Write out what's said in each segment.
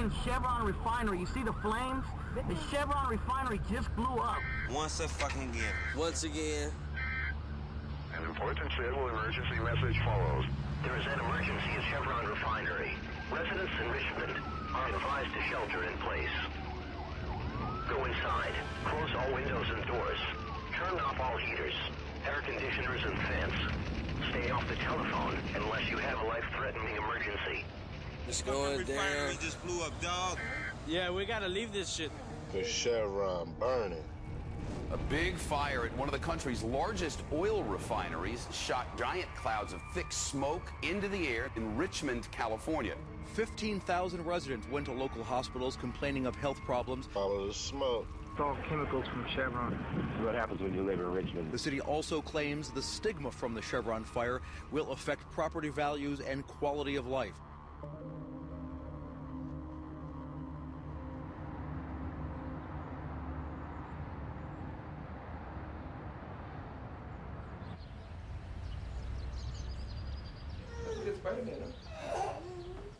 fucking Chevron refinery. You see the flames? The Chevron refinery just blew up. Once a fucking again. Once again. An important civil emergency message follows. There is an emergency at Chevron Refinery. Residents in Richmond are advised to shelter in place. Go inside. Close all windows and doors. Turn off all heaters, air conditioners, and fans. Stay off the telephone unless you have a life-threatening emergency. It's going down. Refinery just blew up, dog. Yeah, we gotta leave this shit. The Chevron burning. A big fire at one of the country's largest oil refineries shot giant clouds of thick smoke into the air in Richmond, California. 15,000 residents went to local hospitals complaining of health problems. Follow the smoke. It's all chemicals from Chevron. This is what happens when you live in Richmond. The city also claims the stigma from the Chevron fire will affect property values and quality of life. Spider-Man.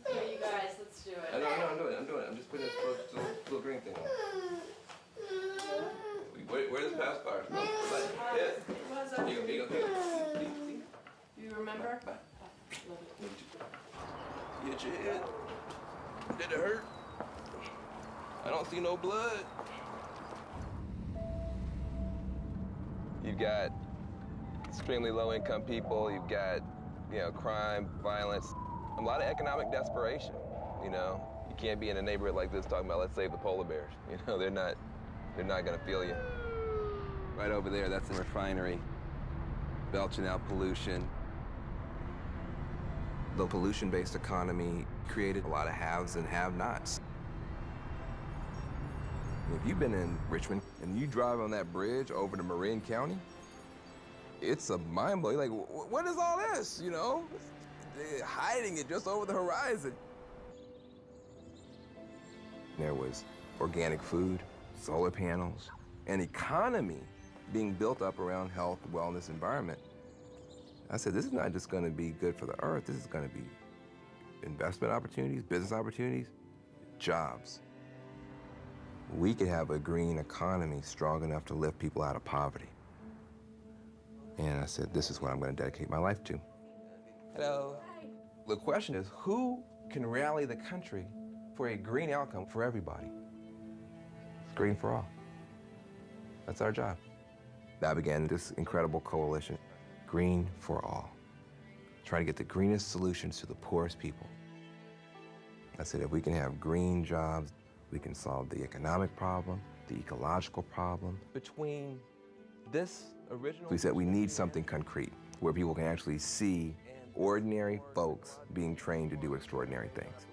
Here, you guys, let's do it. I know, I'm doing it. I'm just putting this little green thing on. Where's the pacifier? Yeah. Here you go. You remember? You hit your head. Did it hurt? I don't see no blood. You've got extremely low-income people. You've got, crime, violence, a lot of economic desperation. You can't be in a neighborhood like this talking about let's save the polar bears. They're not gonna feel you. Right over there, that's the refinery, belching out pollution. The pollution-based economy created a lot of haves and have-nots. If you've been in Richmond and you drive on that bridge over to Marin County, it's a mind-blowing. Like, what is all this, They're hiding it just over the horizon. There was organic food, solar panels, an economy being built up around health, wellness, environment. I said, this is not just gonna be good for the earth, this is gonna be investment opportunities, business opportunities, jobs. We could have a green economy strong enough to lift people out of poverty. And I said, this is what I'm gonna dedicate my life to. Hello. Hi. The question is, who can rally the country for a green outcome for everybody? It's green for all. That's our job. That began this incredible coalition, Green for All, trying to get the greenest solutions to the poorest people. I said, if we can have green jobs, we can solve the economic problem, the ecological problem. Between this original... We said we need something concrete, where people can actually see ordinary folks being trained to do extraordinary things.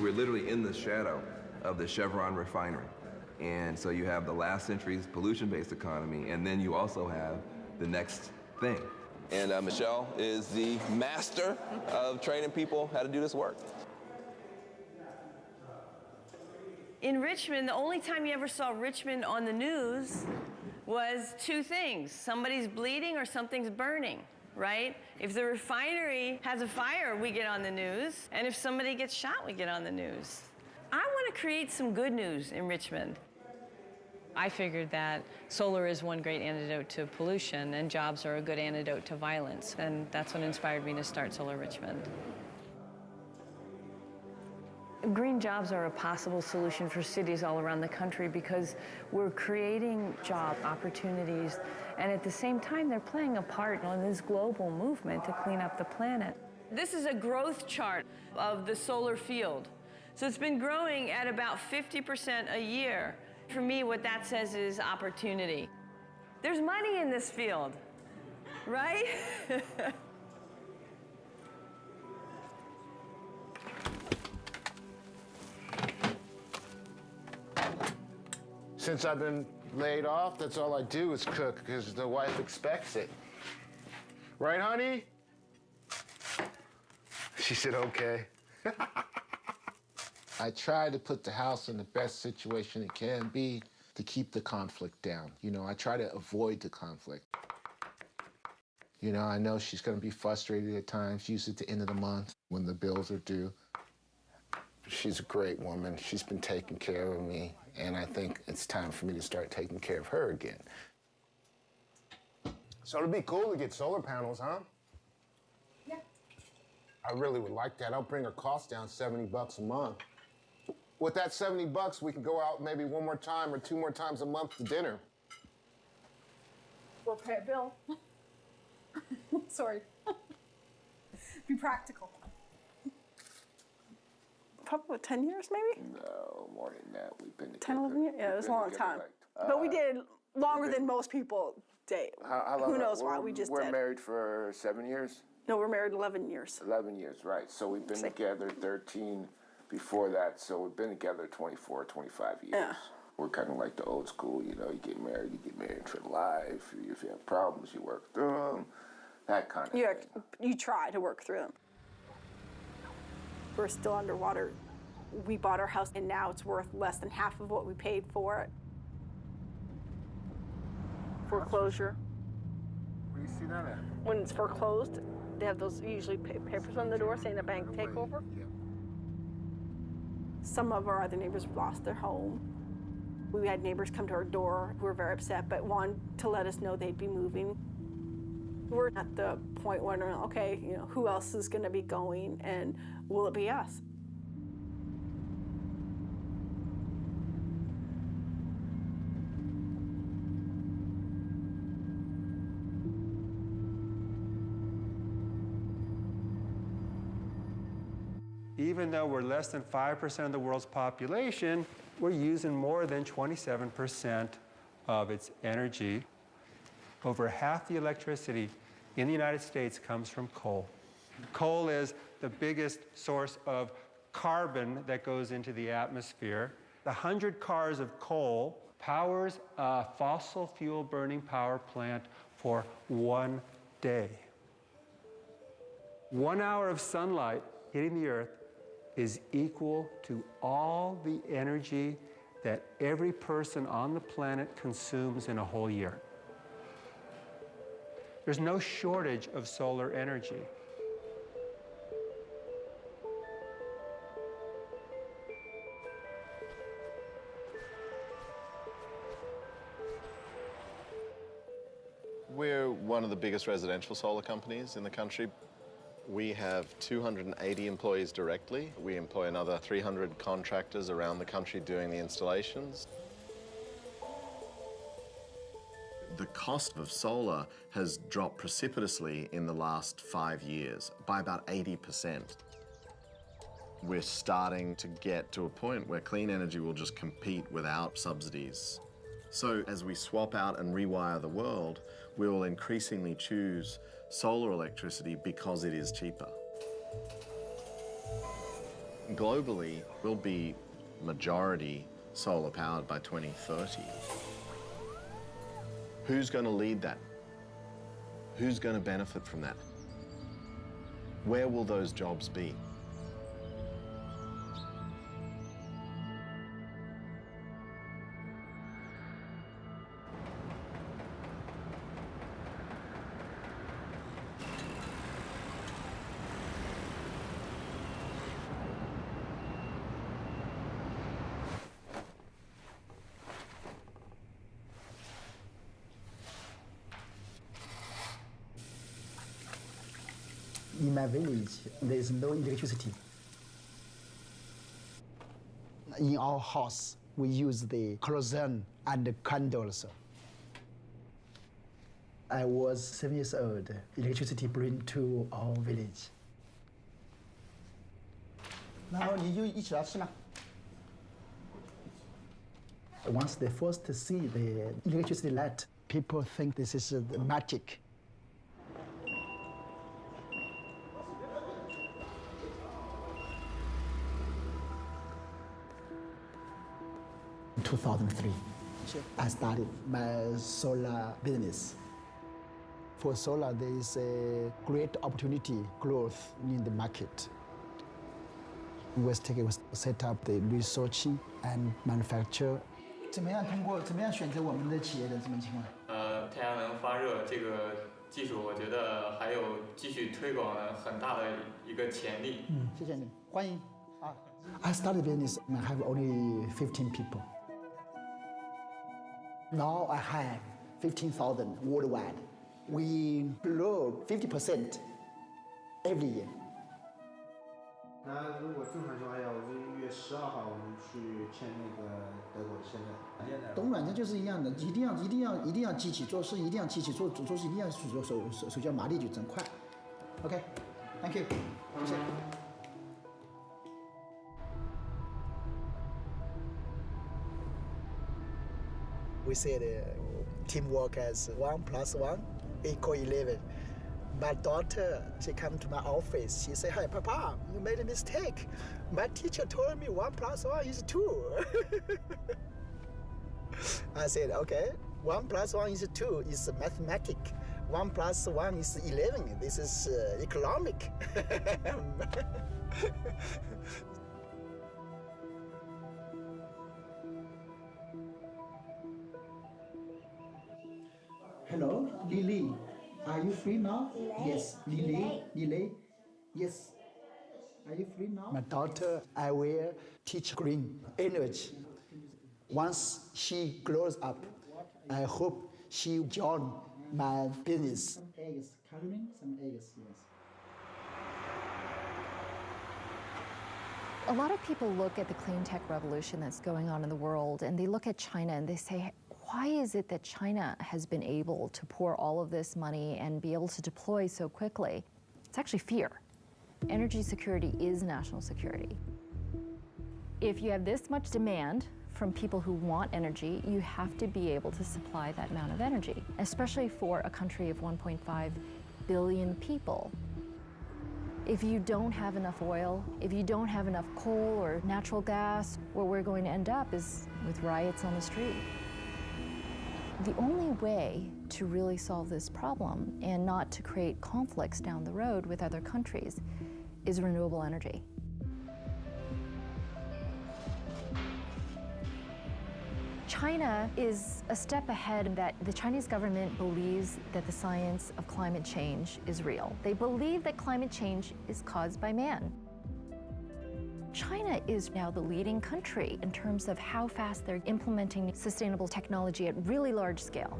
We're literally in the shadow of the Chevron refinery. And so you have the last century's pollution-based economy, and then you also have the next thing. And Michelle is the master of training people how to do this work. In Richmond, the only time you ever saw Richmond on the news was two things. Somebody's bleeding or something's burning, right? If the refinery has a fire, we get on the news. And if somebody gets shot, we get on the news. I want to create some good news in Richmond. I figured that solar is one great antidote to pollution, and jobs are a good antidote to violence. And that's what inspired me to start Solar Richmond. Green jobs are a possible solution for cities all around the country because we're creating job opportunities, and at the same time, they're playing a part in this global movement to clean up the planet. This is a growth chart of the solar field. So it's been growing at about 50% a year. For me, what that says is opportunity. There's money in this field, right? Since I've been laid off, that's all I do is cook, because the wife expects it. Right, honey? She said, okay. I try to put the house in the best situation it can be to keep the conflict down. I try to avoid the conflict. You know, I know she's going to be frustrated at times, usually at the end of the month when the bills are due. She's a great woman. She's been taking care of me, and I think it's time for me to start taking care of her again. So it'd be cool to get solar panels, huh? Yeah. I really would like that. I'll bring her cost down $70 a month. With that $70, we can go out maybe one more time or 2 more times a month to dinner. We'll pay a bill. Sorry. Be practical. Probably 10 years, maybe? No, more than that. We've been together. 10, 11 years? Yeah, it was a long time. But we did longer than most people date. How long? Who knows why we just We're did. married for 7 years? No, we're married 11 years. 11 years, right. So we've been together 13 before that. So we've been together 24, 25 years. Yeah. We're kind of like the old school, you know, you get married for life. If you have problems, you work through them, that kind of thing. You try to work through them. We're still underwater. We bought our house, and now it's worth less than half of what we paid for it. Foreclosure. Where do you see that at? When it's foreclosed, they have those usually papers on the door saying a bank takeover. Yeah. Some of our other neighbors lost their home. We had neighbors come to our door who were very upset, but wanted to let us know they'd be moving. We're at the point where, okay, you know, who else is going to be going, and will it be us? Even though we're less than 5% of the world's population, we're using more than 27% of its energy. Over half the electricity in the United States comes from coal. Coal is the biggest source of carbon that goes into the atmosphere. 100 cars of coal powers a fossil fuel burning power plant for 1 day. 1 hour of sunlight hitting the earth is equal to all the energy that every person on the planet consumes in a whole year. There's no shortage of solar energy. We're one of the biggest residential solar companies in the country. We have 280 employees directly. We employ another 300 contractors around the country doing the installations. The cost of solar has dropped precipitously in the last 5 years by about 80%. We're starting to get to a point where clean energy will just compete without subsidies. So as we swap out and rewire the world, we will increasingly choose solar electricity because it is cheaper. Globally, we'll be majority solar powered by 2030. Who's going to lead that? Who's going to benefit from that? Where will those jobs be? In my village, there is no electricity. In our house, we use the kerosene and the candles. I was 7 years old. Electricity bring to our village. 然后你就一起来吃嘛。Once they first see the electricity light, people think this is magic. In 2003, I started my solar business. For solar, there is a great opportunity growth in the market. Westtech was set up the researching and manufacture. 怎么样选择我们的企业的什么情况？太阳能发热这个技术，我觉得还有继续推广很大的一个潜力。谢谢你，欢迎啊。I started business. I have only 15 people. Now I have 15,000 worldwide. We grow 50% every year. 那如果正常情况下，我们1月12号我们去签那个德国的签证。懂软件就是一样的，一定要机器做事，一定要机器做事，一定要手脚麻利就真快。OK，Thank you，谢谢。We said teamwork as 1 + 1 = 11. My daughter, she come to my office. She said, "Hey, Papa, you made a mistake. My teacher told me 1 + 1 is 2." I said, "Okay, 1 + 1 is 2. It's mathematics. 1 + 1 is 11. This is economic." Hello, Lily. Are you free now? Yes, Lily. Yes. Are you free now? My daughter, I will teach green energy. Once she grows up, I hope she join my business. Some eggs, coloring some eggs, yes. A lot of people look at the clean tech revolution that's going on in the world, and they look at China and they say, why is it that China has been able to pour all of this money and be able to deploy so quickly? It's actually fear. Energy security is national security. If you have this much demand from people who want energy, you have to be able to supply that amount of energy, especially for a country of 1.5 billion people. If you don't have enough oil, if you don't have enough coal or natural gas, where we're going to end up is with riots on the street. The only way to really solve this problem and not to create conflicts down the road with other countries is renewable energy. China is a step ahead in that the Chinese government believes that the science of climate change is real. They believe that climate change is caused by man. China is now the leading country in terms of how fast they're implementing sustainable technology at really large scale.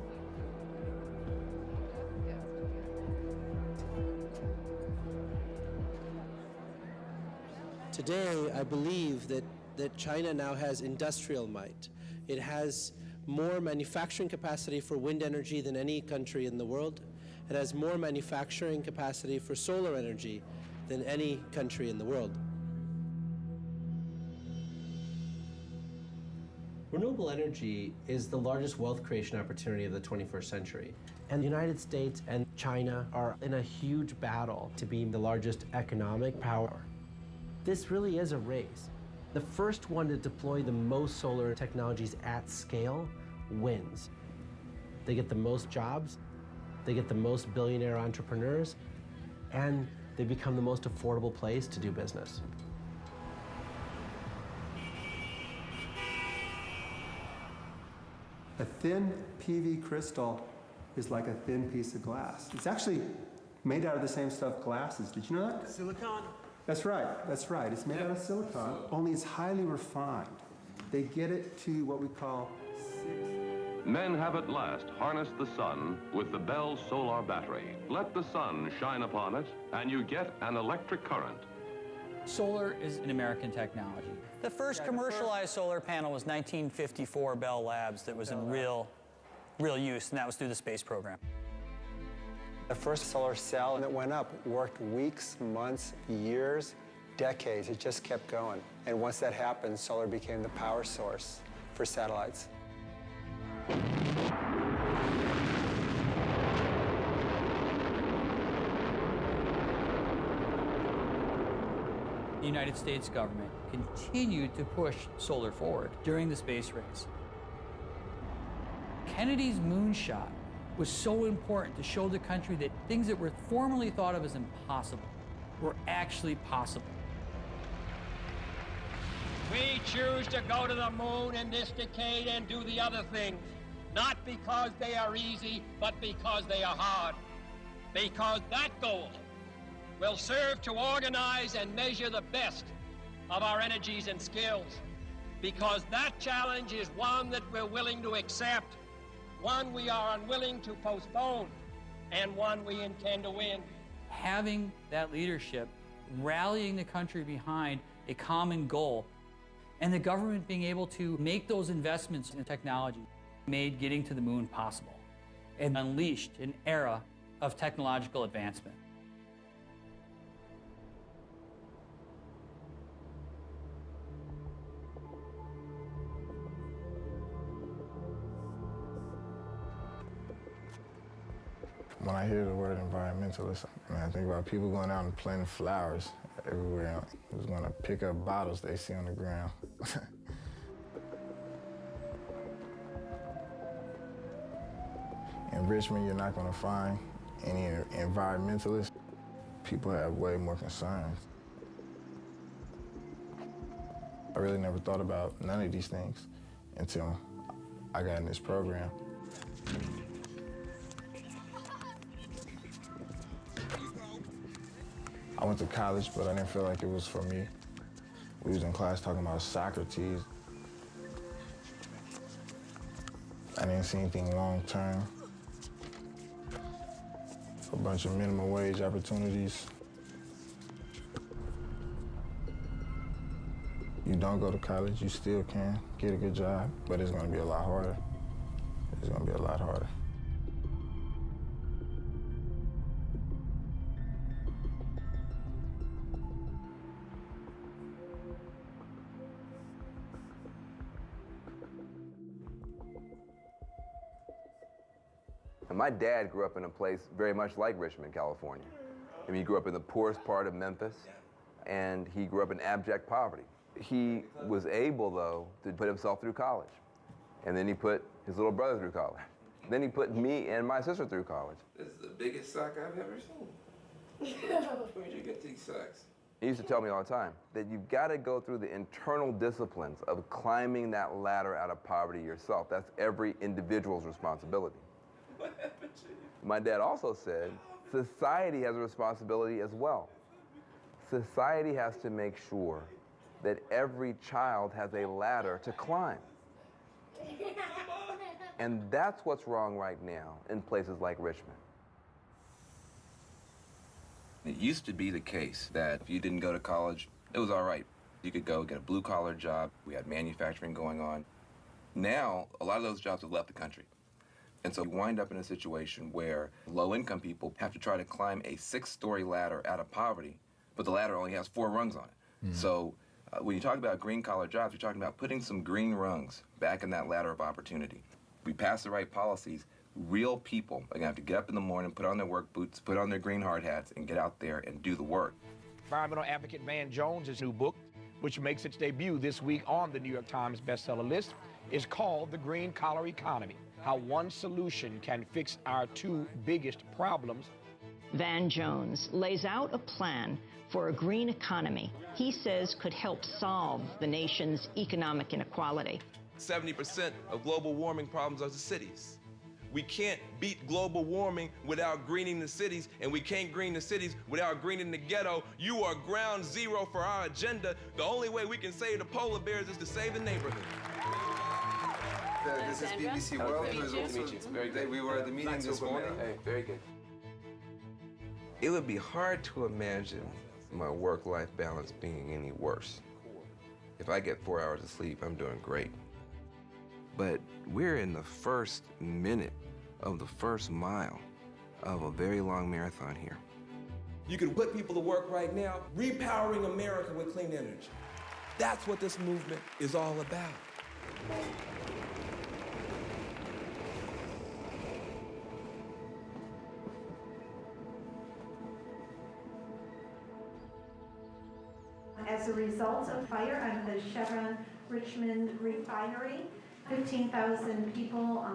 Today, I believe that China now has industrial might. It has more manufacturing capacity for wind energy than any country in the world. It has more manufacturing capacity for solar energy than any country in the world. Renewable energy is the largest wealth creation opportunity of the 21st century. And the United States and China are in a huge battle to be the largest economic power. This really is a race. The first one to deploy the most solar technologies at scale wins. They get the most jobs, they get the most billionaire entrepreneurs, and they become the most affordable place to do business. A thin PV crystal is like a thin piece of glass. It's actually made out of the same stuff glass is. Did you know that? Silicon. That's right. It's made out of silicon, only it's highly refined. They get it to what we call 6. Men have at last harnessed the sun with the Bell solar battery. Let the sun shine upon it, and you get an electric current. Solar is an American technology. The first commercialized solar panel was 1954 Bell Labs that was in real use, and that was through the space program. The first solar cell that went up worked weeks, months, years, decades. It just kept going. And once that happened, solar became the power source for satellites. The United States government continued to push solar forward during the space race. Kennedy's moonshot was so important to show the country that things that were formerly thought of as impossible were actually possible. We choose to go to the moon in this decade and do the other things, not because they are easy, but because they are hard. because that goal will serve to organize and measure the best of our energies and skills, because that challenge is one that we're willing to accept, one we are unwilling to postpone, and one we intend to win. Having that leadership, rallying the country behind a common goal, and the government being able to make those investments in technology made getting to the moon possible and unleashed an era of technological advancement. When I hear the word environmentalist, I think about people going out and planting flowers everywhere. Who's going to pick up bottles they see on the ground. In Richmond, you're not going to find any environmentalists. People have way more concerns. I really never thought about none of these things until I got in this program. I went to college, but I didn't feel like it was for me. We was in class talking about Socrates. I didn't see anything long-term. A bunch of minimum wage opportunities. You don't go to college, you still can get a good job, but it's gonna be a lot harder. It's gonna be a lot harder. My dad grew up in a place very much like Richmond, California. I mean, he grew up in the poorest part of Memphis, and he grew up in abject poverty. He was able, though, to put himself through college. And then he put his little brother through college. Then he put me and my sister through college. This is the biggest sock I've ever seen. Where'd you get these socks? He used to tell me all the time that you've got to go through the internal disciplines of climbing that ladder out of poverty yourself. That's every individual's responsibility. What happened to you? My dad also said society has a responsibility as well. Society has to make sure that every child has a ladder to climb. And that's what's wrong right now in places like Richmond. It used to be the case that if you didn't go to college, it was all right. You could go get a blue-collar job. We had manufacturing going on. Now, a lot of those jobs have left the country. And so you wind up in a situation where low-income people have to try to climb a 6-story ladder out of poverty, but the ladder only has 4 rungs on it. So when you talk about green-collar jobs, you're talking about putting some green rungs back in that ladder of opportunity. If we pass the right policies, real people are going to have to get up in the morning, put on their work boots, put on their green hard hats, and get out there and do the work. Environmental advocate Van Jones' new book, which makes its debut this week on the New York Times bestseller list, is called The Green Collar Economy: How One Solution Can Fix Our 2 Biggest Problems. Van Jones lays out a plan for a green economy he says could help solve the nation's economic inequality. 70% of global warming problems are the cities. We can't beat global warming without greening the cities, and we can't green the cities without greening the ghetto. You are ground zero for our agenda. The only way we can save the polar bears is to save the neighborhood. This is BBC World. Nice to meet you. Very good. We were at the meeting this morning. Hey, very good. It would be hard to imagine my work-life balance being any worse. If I get 4 hours of sleep, I'm doing great. But we're in the first minute of the first mile of a very long marathon here. You can put people to work right now, repowering America with clean energy. That's what this movement is all about. As a result of fire at the Chevron Richmond refinery, 15,000 people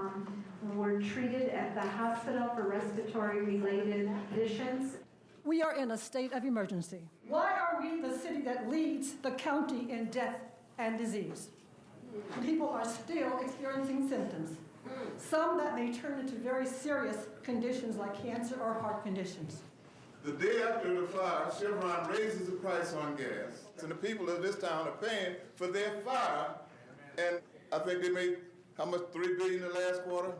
were treated at the hospital for respiratory-related conditions. We are in a state of emergency. Why are we the city that leads the county in death and disease? People are still experiencing symptoms. some that may turn into very serious conditions like cancer or heart conditions. The day after the fire, Chevron raises the price on gas, and the people of this town are paying for their fire. And I think they made, how much, $3 billion in the last quarter?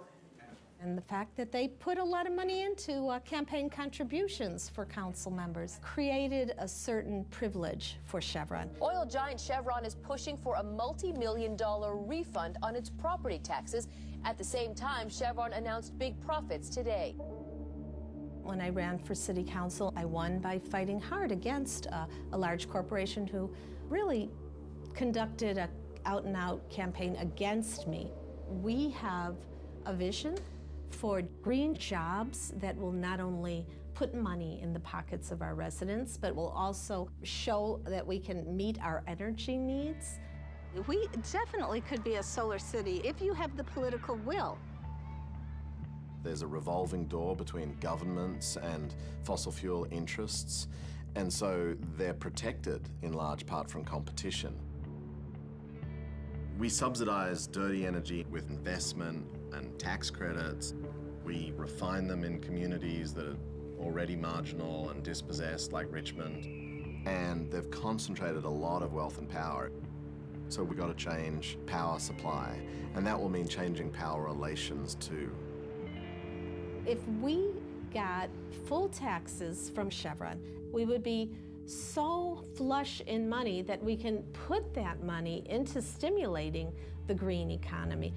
And the fact that they put a lot of money into campaign contributions for council members created a certain privilege for Chevron. Oil giant Chevron is pushing for a multi-million-dollar refund on its property taxes. At the same time, Chevron announced big profits today. When I ran for city council, I won by fighting hard against a large corporation who really conducted an out-and-out campaign against me. We have a vision for green jobs that will not only put money in the pockets of our residents, but will also show that we can meet our energy needs. We definitely could be a solar city if you have the political will. There's a revolving door between governments and fossil fuel interests, and so they're protected in large part from competition. We subsidize dirty energy with investment and tax credits. We refine them in communities that are already marginal and dispossessed, like Richmond, and they've concentrated a lot of wealth and power. So we've got to change power supply, and that will mean changing power relations too. If we got full taxes from Chevron, we would be so flush in money that we can put that money into stimulating the green economy.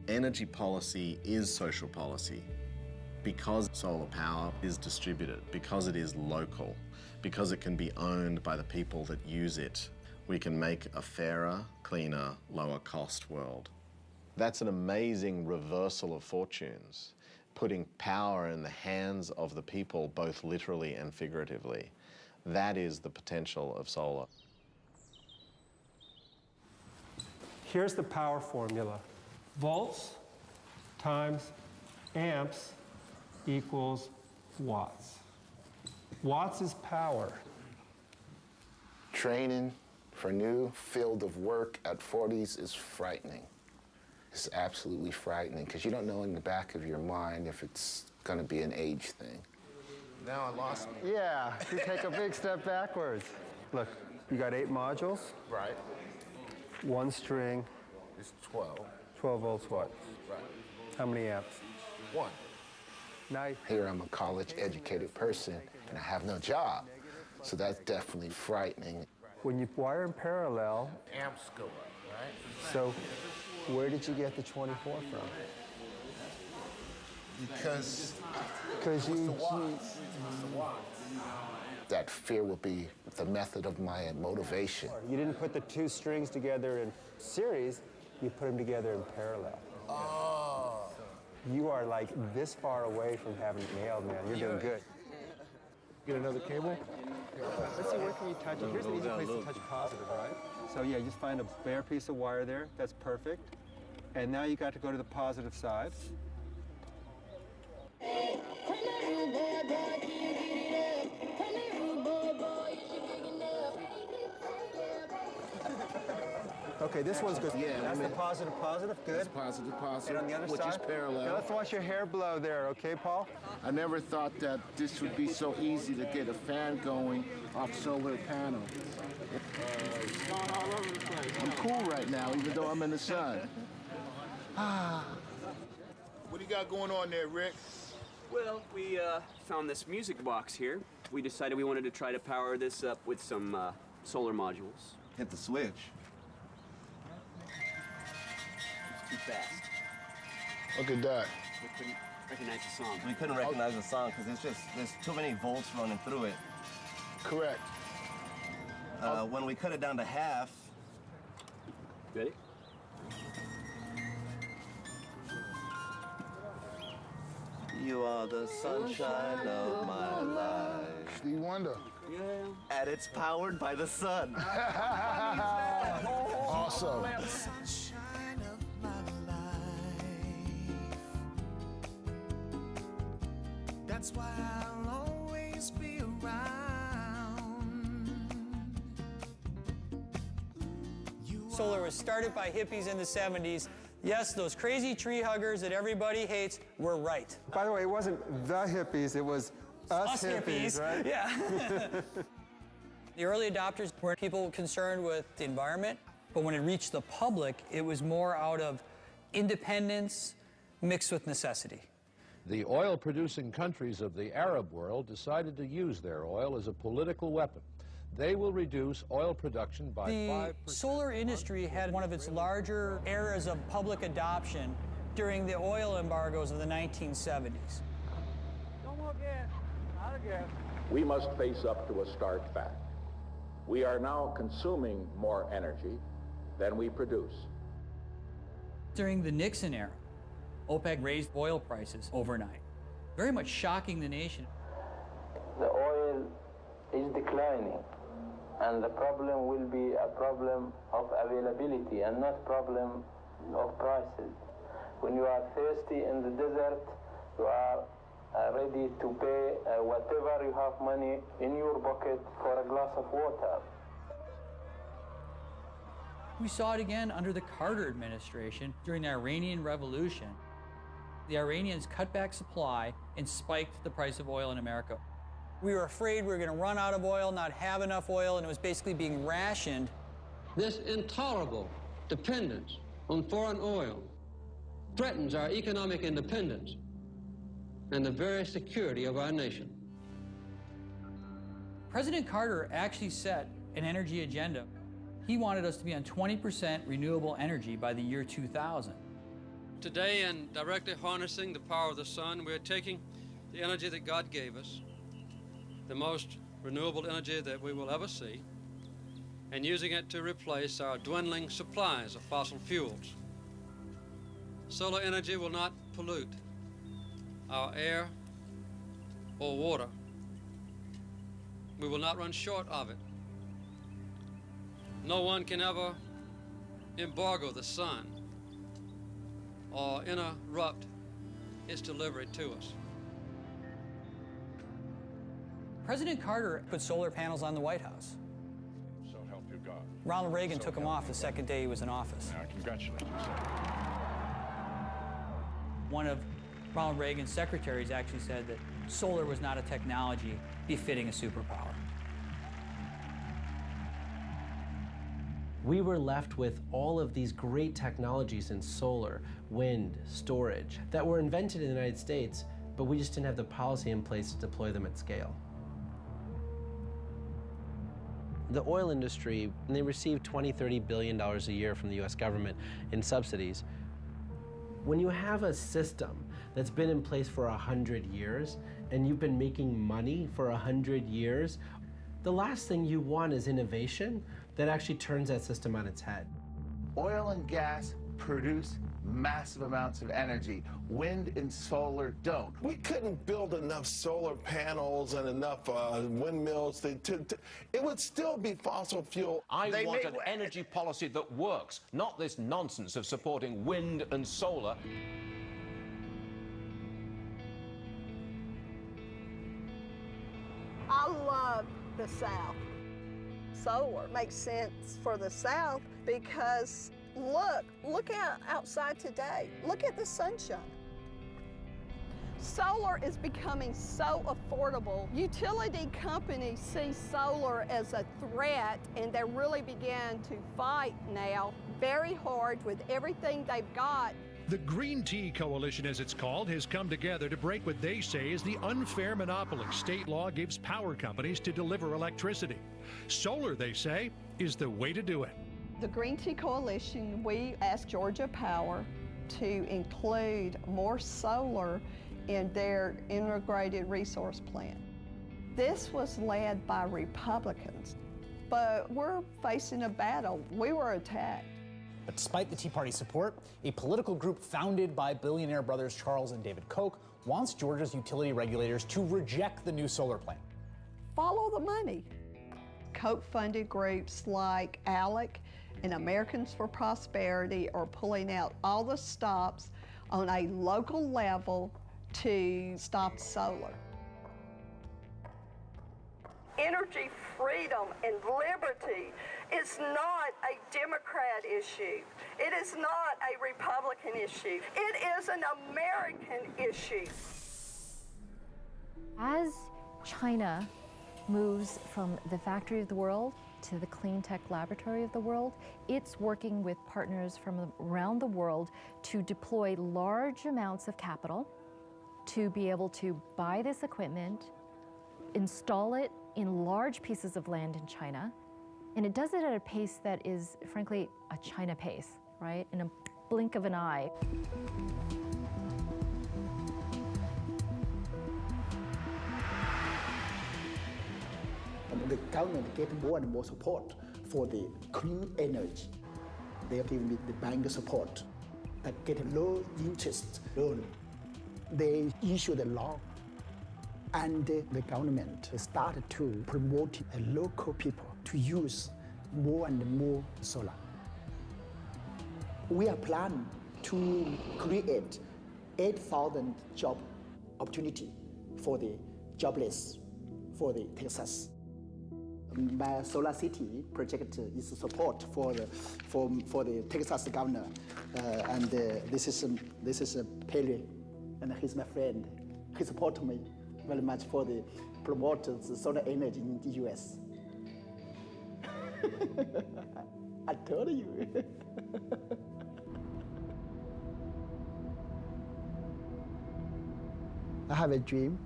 Energy policy is social policy because solar power is distributed, because it is local, because it can be owned by the people that use it. We can make a fairer, cleaner, lower cost world. That's an amazing reversal of fortunes, putting power in the hands of the people, both literally and figuratively. That is the potential of solar. Here's the power formula. Volts times amps equals watts. Watts is power. Training for a new field of work at 40s is frightening. It's absolutely frightening because you don't know in the back of your mind if it's going to be an age thing. Now I lost me. Yeah, you take a big step backwards. Look, you got 8 modules. Right. 1 string. It's 12. 12 volts what? Right. How many amps? 1. Now, here I'm a college-educated person and I have no job. So that's definitely frightening. When you wire in parallel, Amps go up, right? so where did you get the 24 from? Because you... the watts. That fear will be the method of my motivation. You didn't put the 2 strings together in series, you put them together in parallel. Oh. You are like this far away from having it nailed, man. You're doing good. Get another cable? Let's see, where can you touch it? Here's an easy place to touch positive, right? So yeah, just find a bare piece of wire there. That's perfect. And now you got to go to the positive side. Okay, this one's good. Yeah, that's the positive, good. That's positive. And on the other which side, is parallel. Now let's watch your hair blow there, okay, Paul? I never thought that this would be so easy to get a fan going off solar panels. I'm cool right now, even though I'm in the sun. What do you got going on there, Rick? Well, we found this music box here. We decided we wanted to try to power this up with some solar modules. Hit the switch. Too fast. Look at that. We couldn't recognize the song. We couldn't recognize the song because there's too many volts running through it. Correct. When we cut it down to half. Ready? You are the sunshine of my life. Stevie Wonder. Yeah. And it's powered by the sun. Awesome. That's why I'll always be around. Solar was started by hippies in the 70s. Yes, those crazy tree huggers that everybody hates were right. By the way, it wasn't the hippies, it was us hippies, right? Yeah. The early adopters were people concerned with the environment, but when it reached the public, it was more out of independence mixed with necessity. The oil-producing countries of the Arab world decided to use their oil as a political weapon. They will reduce oil production by 5%. The solar industry had one of its larger eras of public adoption during the oil embargoes of the 1970s. Don't look in. Not again. We must face up to a stark fact. We are now consuming more energy than we produce. During the Nixon era, OPEC raised oil prices overnight, very much shocking the nation. The oil is declining, and the problem will be a problem of availability and not problem of prices. When you are thirsty in the desert, you are ready to pay whatever you have money in your pocket for a glass of water. We saw it again under the Carter administration during the Iranian Revolution. The Iranians cut back supply and spiked the price of oil in America. We were afraid we were going to run out of oil, not have enough oil, and it was basically being rationed. This intolerable dependence on foreign oil threatens our economic independence and the very security of our nation. President Carter actually set an energy agenda. He wanted us to be on 20% renewable energy by the year 2000. Today, in directly harnessing the power of the sun, we're taking the energy that God gave us, the most renewable energy that we will ever see, and using it to replace our dwindling supplies of fossil fuels. Solar energy will not pollute our air or water. We will not run short of it. No one can ever embargo the sun or interrupt its delivery to us. President Carter put solar panels on the White House. So help you God. Ronald Reagan took them off the second day he was in office. Now, congratulations. One of Ronald Reagan's secretaries actually said that solar was not a technology befitting a superpower. We were left with all of these great technologies in solar, wind, storage that were invented in the United States, but we just didn't have the policy in place to deploy them at scale. The oil industry, they receive $20–30 billion a year from the US government in subsidies. When you have a system that's been in place for 100 years and you've been making money for 100 years, the last thing you want is innovation that actually turns that system on its head. Oil and gas produce massive amounts of energy. Wind and solar don't. We couldn't build enough solar panels and enough windmills. It would still be fossil fuel. I want an energy policy that works, not this nonsense of supporting wind and solar. I love the South. Solar makes sense for the South because look out outside today. Look at the sunshine. Solar is becoming so affordable. Utility companies see solar as a threat, and they really began to fight now very hard with everything they've got. The Green Tea Coalition, as it's called, has come together to break what they say is the unfair monopoly state law gives power companies to deliver electricity. Solar, they say, is the way to do it. The Green Tea Coalition, we asked Georgia Power to include more solar in their integrated resource plan. This was led by Republicans, but we're facing a battle. We were attacked. But despite the Tea Party's support, a political group founded by billionaire brothers Charles and David Koch wants Georgia's utility regulators to reject the new solar plan. Follow the money. Koch-funded groups like ALEC and Americans for Prosperity are pulling out all the stops on a local level to stop solar. Energy freedom and liberty is not a Democrat issue. It is not a Republican issue. It is an American issue. As China moves from the factory of the world to the clean tech laboratory of the world, it's working with partners from around the world to deploy large amounts of capital to be able to buy this equipment, install it in large pieces of land in China, and it does it at a pace that is, frankly, a China pace, right? In a blink of an eye. The government get more and more support for the clean energy. They give me the bank support that get low interest loan. They issue the law, and the government started to promote local people to use more and more solar. We are planning to create 8,000 job opportunity for the jobless for the Texas. My Solar City project is support for the Texas governor, and this is Perry, and he's my friend. He supported me very much for the promote the solar energy in the U.S. I told you. I have a dream.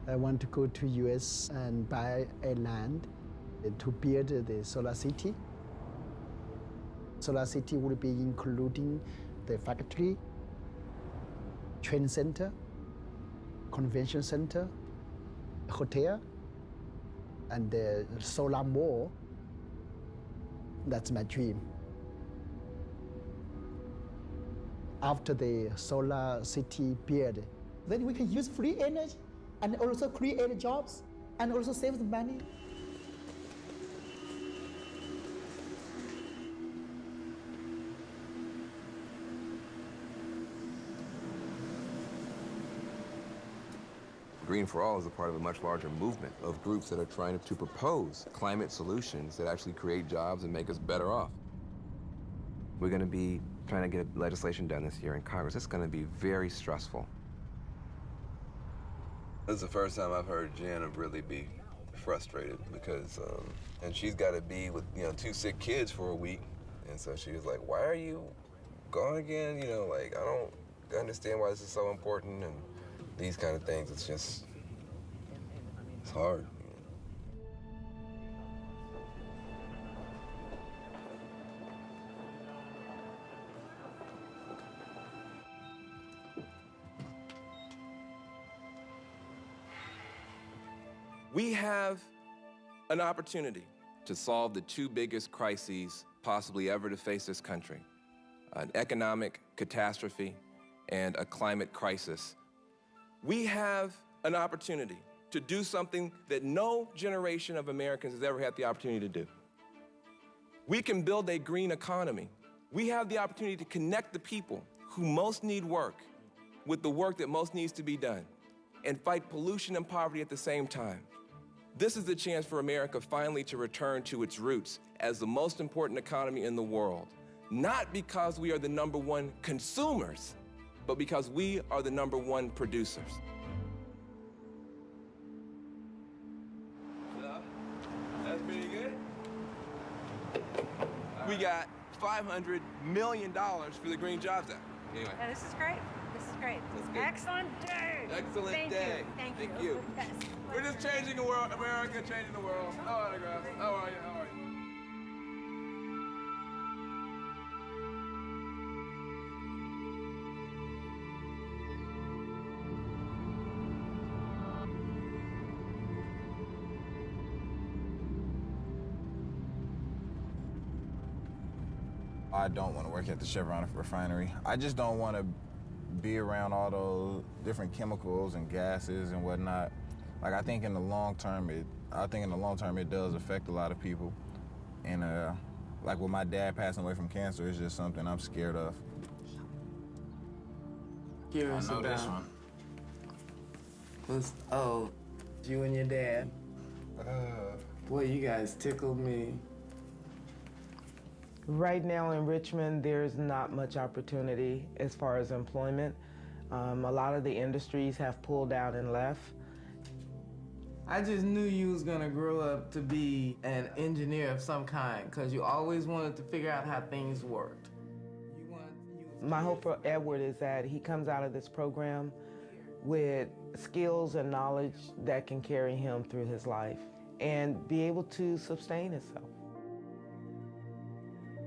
I want to go to U.S. and buy a land to build the solar city. Solar city will be including the factory, training center, convention center, hotel, and the solar mall. That's my dream. After the solar city build, then we can use free energy and also create jobs and also save the money. Green for All is a part of a much larger movement of groups that are trying to propose climate solutions that actually create jobs and make us better off. We're going to be trying to get legislation done this year in Congress. It's going to be very stressful. This is the first time I've heard Jen really be frustrated because, and she's got to be with, 2 sick kids for a week. And so she was like, why are you gone again? I don't understand why this is so important and these kind of things. It's hard. We have an opportunity to solve the 2 biggest crises possibly ever to face this country, an economic catastrophe and a climate crisis. We have an opportunity to do something that no generation of Americans has ever had the opportunity to do. We can build a green economy. We have the opportunity to connect the people who most need work with the work that most needs to be done and fight pollution and poverty at the same time. This is the chance for America finally to return to its roots as the most important economy in the world, not because we are the #1 consumers, but because we are the #1 producers. That's pretty good. We got $500 million for the Green Jobs Act. Anyway. Yeah, this is great. This is great. Excellent day. Excellent Thank day. You. Thank you. Thank you. Yes. We're just changing the world, America, changing the world. No autographs. How are you? How are you? I don't want to work at the Chevron refinery. I just don't want to be around all those different chemicals and gases and whatnot. I think in the long term, it does affect a lot of people. And like with my dad passing away from cancer, it's just something I'm scared of. Curious I know this one. You and your dad. Boy, you guys tickled me. Right now in Richmond, there's not much opportunity as far as employment. A lot of the industries have pulled out and left. I just knew you was gonna grow up to be an engineer of some kind, because you always wanted to figure out how things worked. My hope for Edward is that he comes out of this program with skills and knowledge that can carry him through his life and be able to sustain himself.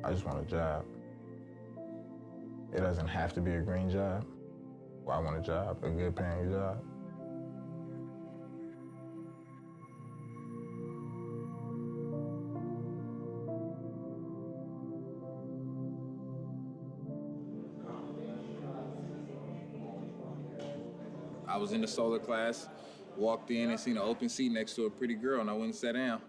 I just want a job. It doesn't have to be a green job. I want a job, a good paying job. I was in the solar class, walked in and seen an open seat next to a pretty girl, and I went and sat down.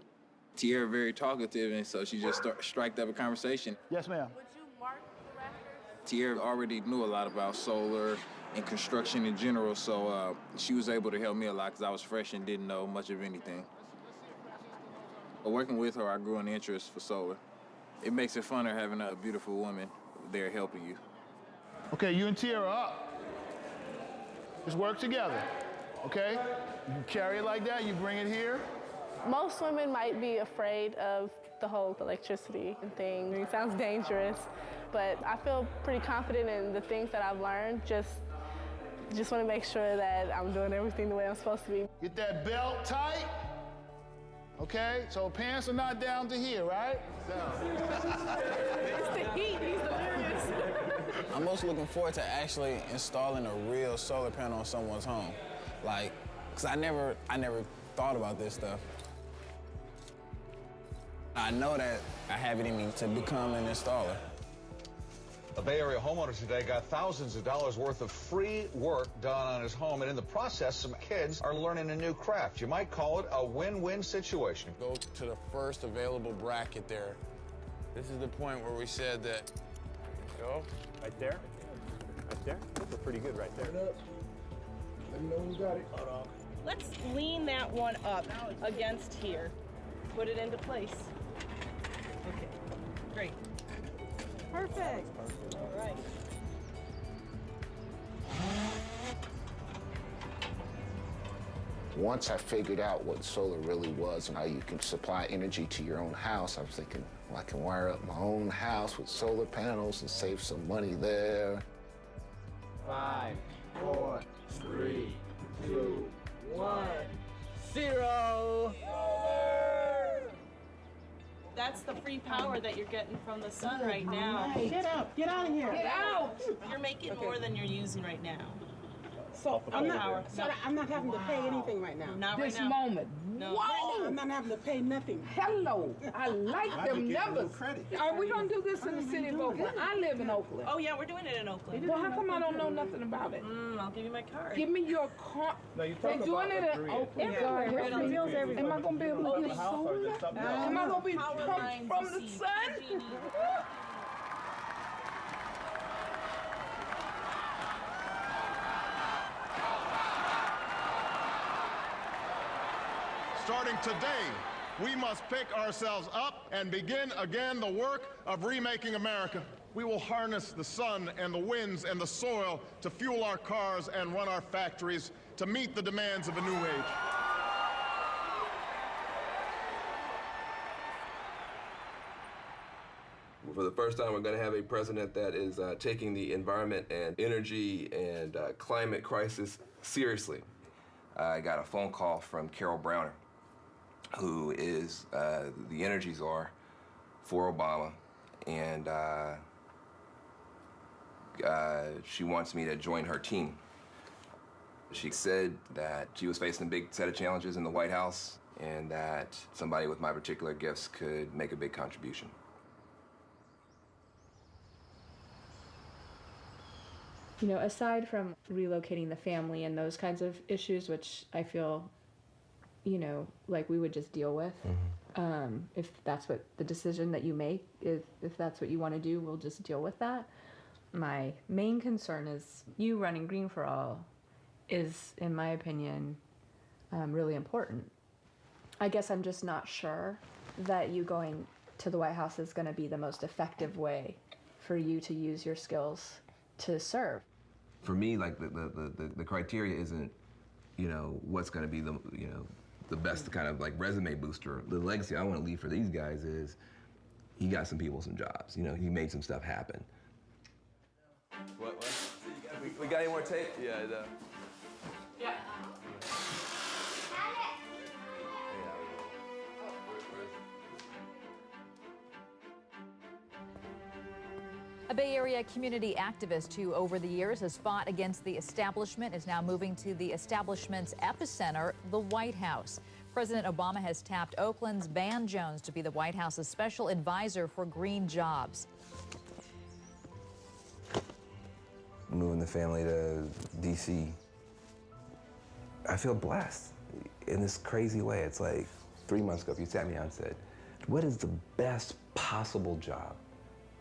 Tierra very talkative, and so she just striked up a conversation. Yes, ma'am. Would you mark the records? Tierra already knew a lot about solar and construction in general, so she was able to help me a lot because I was fresh and didn't know much of anything. But working with her, I grew an interest for solar. It makes it funner having a beautiful woman there helping you. Okay, you and Tierra up. Just work together, okay? You carry it like that, you bring it here. Most women might be afraid of the whole electricity thing. It sounds dangerous, but I feel pretty confident in the things that I've learned. Just want to make sure that I'm doing everything the way I'm supposed to be. Get that belt tight, okay? So pants are not down to here, right? It's the heat, he's delirious. I'm most looking forward to actually installing a real solar panel on someone's home. Like, cause I never thought about this stuff. I know that I have it in me to become an installer. A Bay Area homeowner today got thousands of dollars worth of free work done on his home, and in the process, some kids are learning a new craft. You might call it a win-win situation. Go to the first available bracket there. This is the point where we said that. Go. Right there. Right there. Those are pretty good right there. Let me know when you got it. Hold on. Let's lean that one up against here. Put it into place. Okay, great. Perfect. All right. Once I figured out what solar really was and how you can supply energy to your own house, I was thinking, well, I can wire up my own house with solar panels and save some money there. 5, 4, 3, 2, 1, 0. That's the free power that you're getting from the sun right now. Get out! Get out of here! Get out! You're making more than you're using right now. So I'm not having to pay anything right now. Not this right now. moment. No. Whoa! Right now, I'm not having to pay nothing. Hello. I like them numbers. Are we gonna do this in the city of Oakland? I live in Oakland. Oh yeah, we're doing it in Oakland. Well, how come I don't know nothing about it? I'll give you my card. Give me your card. No, you're talking about it in Oakland. Everywhere. God, help me. Am I gonna be able to get solar? Am I gonna be pumped from the sun? Starting today, we must pick ourselves up and begin again the work of remaking America. We will harness the sun and the winds and the soil to fuel our cars and run our factories to meet the demands of a new age. For the first time, we're going to have a president that is taking the environment and energy and climate crisis seriously. I got a phone call from Carol Browner, who is the energy czar for Obama, and she wants me to join her team. She said that she was facing a big set of challenges in the White House and that somebody with my particular gifts could make a big contribution. You know, aside from relocating the family and those kinds of issues, which I feel, you know, like we would just deal with, if that's what the decision that you make, if that's what you want to do, we'll just deal with that. My main concern is you running Green for All is, in my opinion, really important. I guess I'm just not sure that you going to the White House is going to be the most effective way for you to use your skills to serve. For me, like the criteria isn't, you know, what's going to be the, you know, the best kind of like resume booster. The legacy I want to leave for these guys is he got some people some jobs. You know, he made some stuff happen. What? We got any more tape? Yeah, I know. Yeah. A Bay Area community activist who over the years has fought against the establishment is now moving to the establishment's epicenter, the White House. President Obama has tapped Oakland's Van Jones to be the White House's special advisor for green jobs. Moving the family to D.C., I feel blessed in this crazy way. It's like 3 months ago, if you sat me down and said, what is the best possible job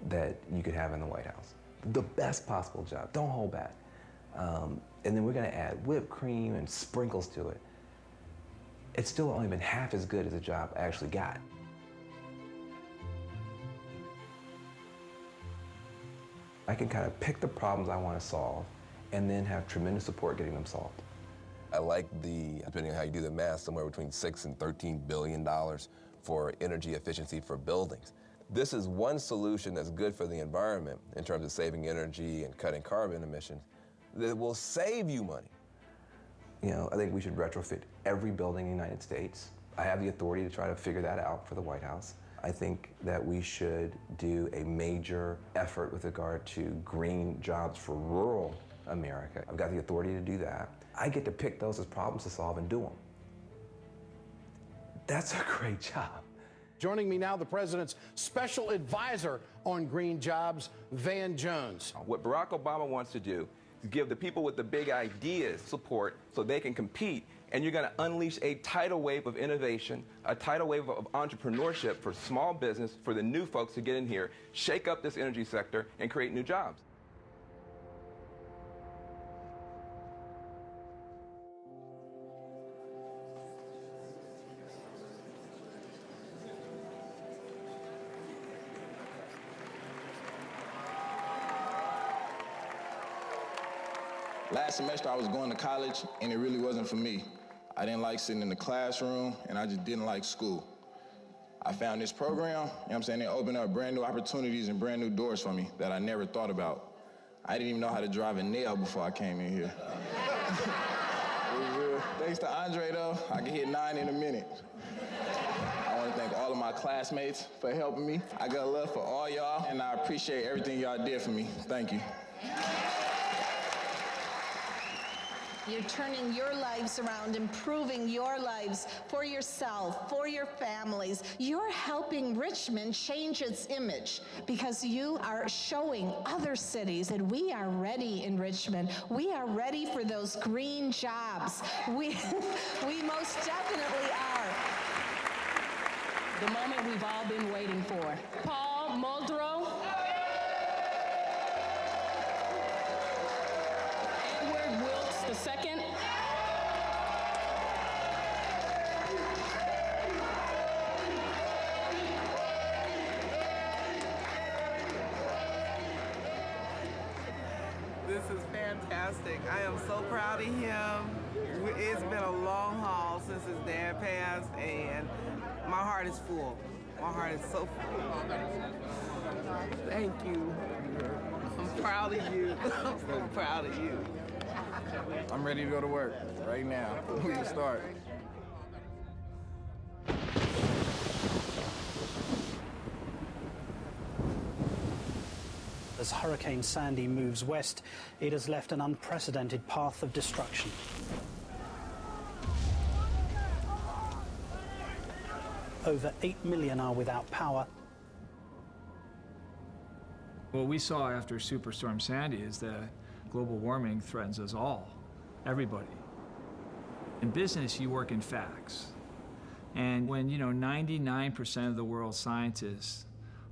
that you could have in the White House? The best possible job, don't hold back. And then we're gonna add whipped cream and sprinkles to it. It's still only been half as good as the job I actually got. I can kind of pick the problems I want to solve and then have tremendous support getting them solved. I like depending on how you do the math, somewhere between $6 and $13 billion for energy efficiency for buildings. This is one solution that's good for the environment in terms of saving energy and cutting carbon emissions that will save you money. You know, I think we should retrofit every building in the United States. I have the authority to try to figure that out for the White House. I think that we should do a major effort with regard to green jobs for rural America. I've got the authority to do that. I get to pick those as problems to solve and do them. That's a great job. Joining me now, the president's special advisor on green jobs, Van Jones. What Barack Obama wants to do is give the people with the big ideas support so they can compete, and you're going to unleash a tidal wave of innovation, a tidal wave of entrepreneurship for small business, for the new folks to get in here, shake up this energy sector, and create new jobs. Last semester I was going to college and it really wasn't for me. I didn't like sitting in the classroom and I just didn't like school. I found this program, you know what I'm saying, it opened up brand new opportunities and brand new doors for me that I never thought about. I didn't even know how to drive a nail before I came in here. Thanks to Andre though, I can hit 9 in a minute. I want to thank all of my classmates for helping me. I got love for all y'all and I appreciate everything y'all did for me. Thank you. You're turning your lives around, improving your lives for yourself, for your families. You're helping Richmond change its image because you are showing other cities that we are ready in Richmond. We are ready for those green jobs. We most definitely are. The moment we've all been waiting for. Paul Muldrow. Edward Wilkes II. This is fantastic. I am so proud of him. It's been a long haul since his dad passed, and my heart is full. My heart is so full. Thank you. I'm proud of you. I'm so proud of you. I'm ready to go to work right now. We can start. As Hurricane Sandy moves west, it has left an unprecedented path of destruction. Over 8 million are without power. What we saw after Superstorm Sandy is that global warming threatens us all, everybody. In business, you work in facts. And when, 99% of the world's scientists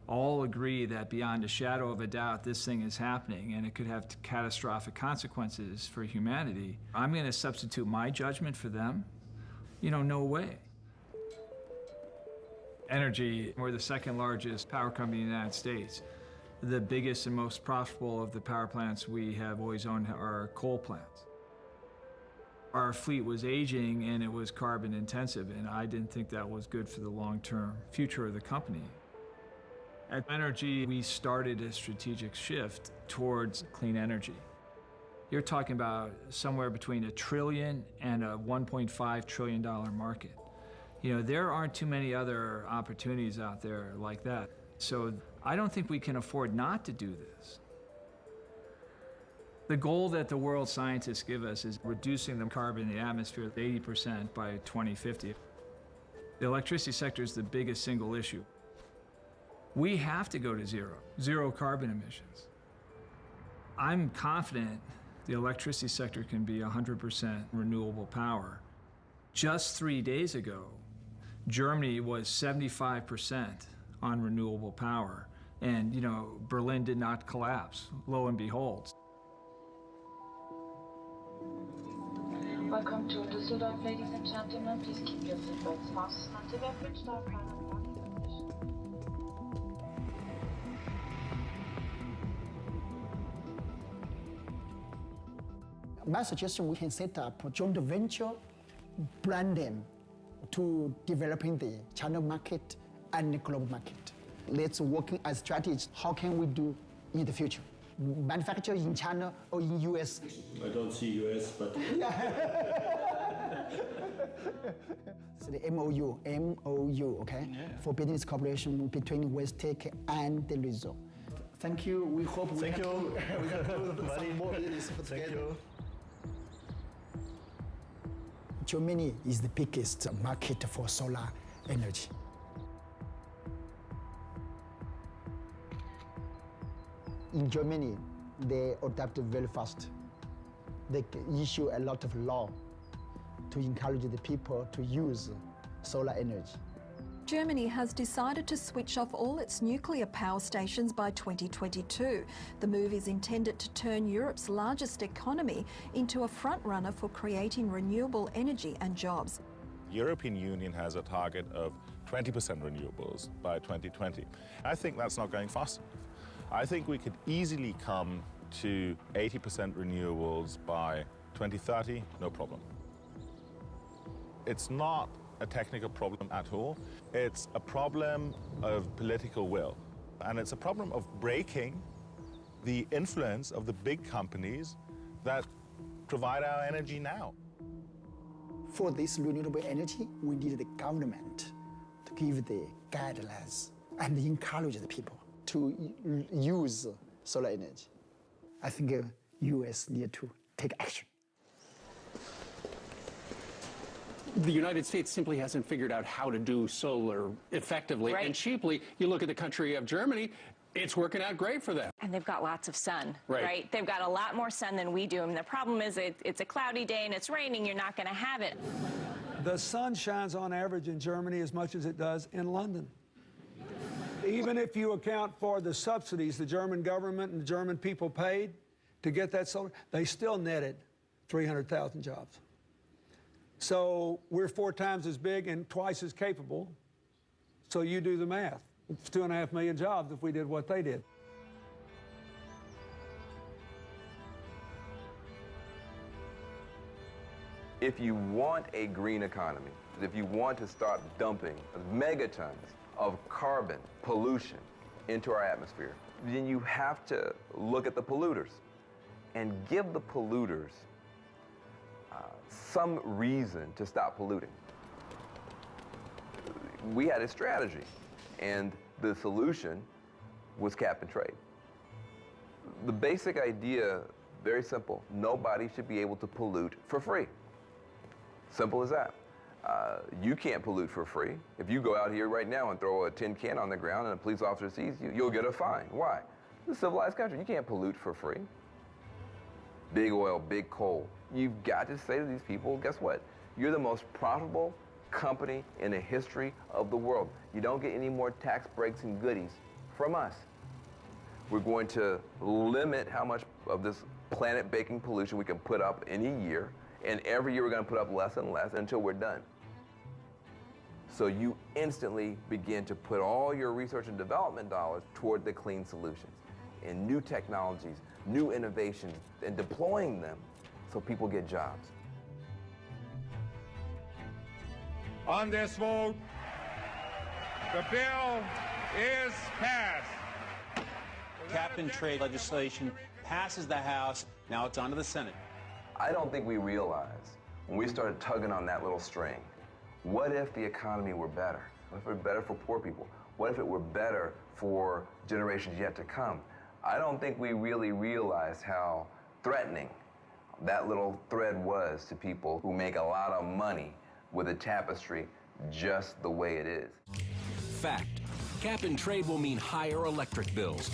all agree that beyond a shadow of a doubt this thing is happening and it could have catastrophic consequences for humanity, I'm going to substitute my judgment for them? No way. Energy, we're the second largest power company in the United States. The biggest and most profitable of the power plants we have always owned are coal plants. Our fleet was aging and it was carbon intensive, and I didn't think that was good for the long-term future of the company. At Energy, we started a strategic shift towards clean energy. You're talking about somewhere between $1 trillion and a $1.5 trillion market. You know, there aren't too many other opportunities out there like that. So I don't think we can afford not to do this. The goal that the world scientists give us is reducing the carbon in the atmosphere 80% by 2050. The electricity sector is the biggest single issue. We have to go to zero carbon emissions. I'm confident the electricity sector can be 100% renewable power. Just 3 days ago, Germany was 75% on renewable power. And, you know, Berlin did not collapse, lo and behold. Welcome to Düsseldorf, ladies and gentlemen. Please keep your seatbelts fastened until we have reached our final parking position. My suggestion, we can set up a joint venture branding to developing the China market and the global market. Let's work as strategies. How can we do in the future? Manufacture in China or in US? I don't see US, but... So the MOU, okay? Yeah. For business cooperation between Westtech and the Luzon. Thank you. We hope we can do some more business together. Thank you. Germany is the biggest market for solar energy. In Germany, they adapted very fast. They issue a lot of law to encourage the people to use solar energy. Germany has decided to switch off all its nuclear power stations by 2022. The move is intended to turn Europe's largest economy into a front-runner for creating renewable energy and jobs. The European Union has a target of 20% renewables by 2020. I think that's not going fast enough. I think we could easily come to 80% renewables by 2030, no problem. It's not a technical problem at all. It's a problem of political will. And it's a problem of breaking the influence of the big companies that provide our energy now. For this renewable energy, we need the government to give the guidelines and encourage the people to use solar energy. I think US need to take action. The United States simply hasn't figured out how to do solar effectively and cheaply. You look at the country of Germany, it's working out great for them. And they've got lots of sun, right? right? They've got a lot more sun than we do. And the problem is it's a cloudy day and it's raining, you're not going to have it. The sun shines on average in Germany as much as it does in London. Even if you account for the subsidies the German government and the German people paid to get that solar, they still netted 300,000 jobs. So we're 4 times as big and twice as capable. So you do the math. It's 2.5 million jobs if we did what they did. If you want a green economy, if you want to start dumping megatons of carbon pollution into our atmosphere, then you have to look at the polluters and give the polluters some reason to stop polluting. We had a strategy, and the solution was cap and trade. The basic idea, very simple. Nobody should be able to pollute for free. Simple as that. You can't pollute for free. If you go out here right now and throw a tin can on the ground and a police officer sees you, you'll get a fine. Why? It's a civilized country. You can't pollute for free. Big oil, big coal. You've got to say to these people, guess what? You're the most profitable company in the history of the world. You don't get any more tax breaks and goodies from us. We're going to limit how much of this planet-baking pollution we can put up in a year, and every year we're going to put up less and less until we're done. So you instantly begin to put all your research and development dollars toward the clean solutions and new technologies, new innovations, and deploying them so people get jobs. On this vote, the bill is passed. Cap and trade legislation passes the House. Now it's on to the Senate. I don't think we realized when we started tugging on that little string, what if the economy were better? What if it were better for poor people? What if it were better for generations yet to come? I don't think we really realized how threatening that little thread was to people who make a lot of money with a tapestry just the way it is. Fact. Cap and trade will mean higher electric bills.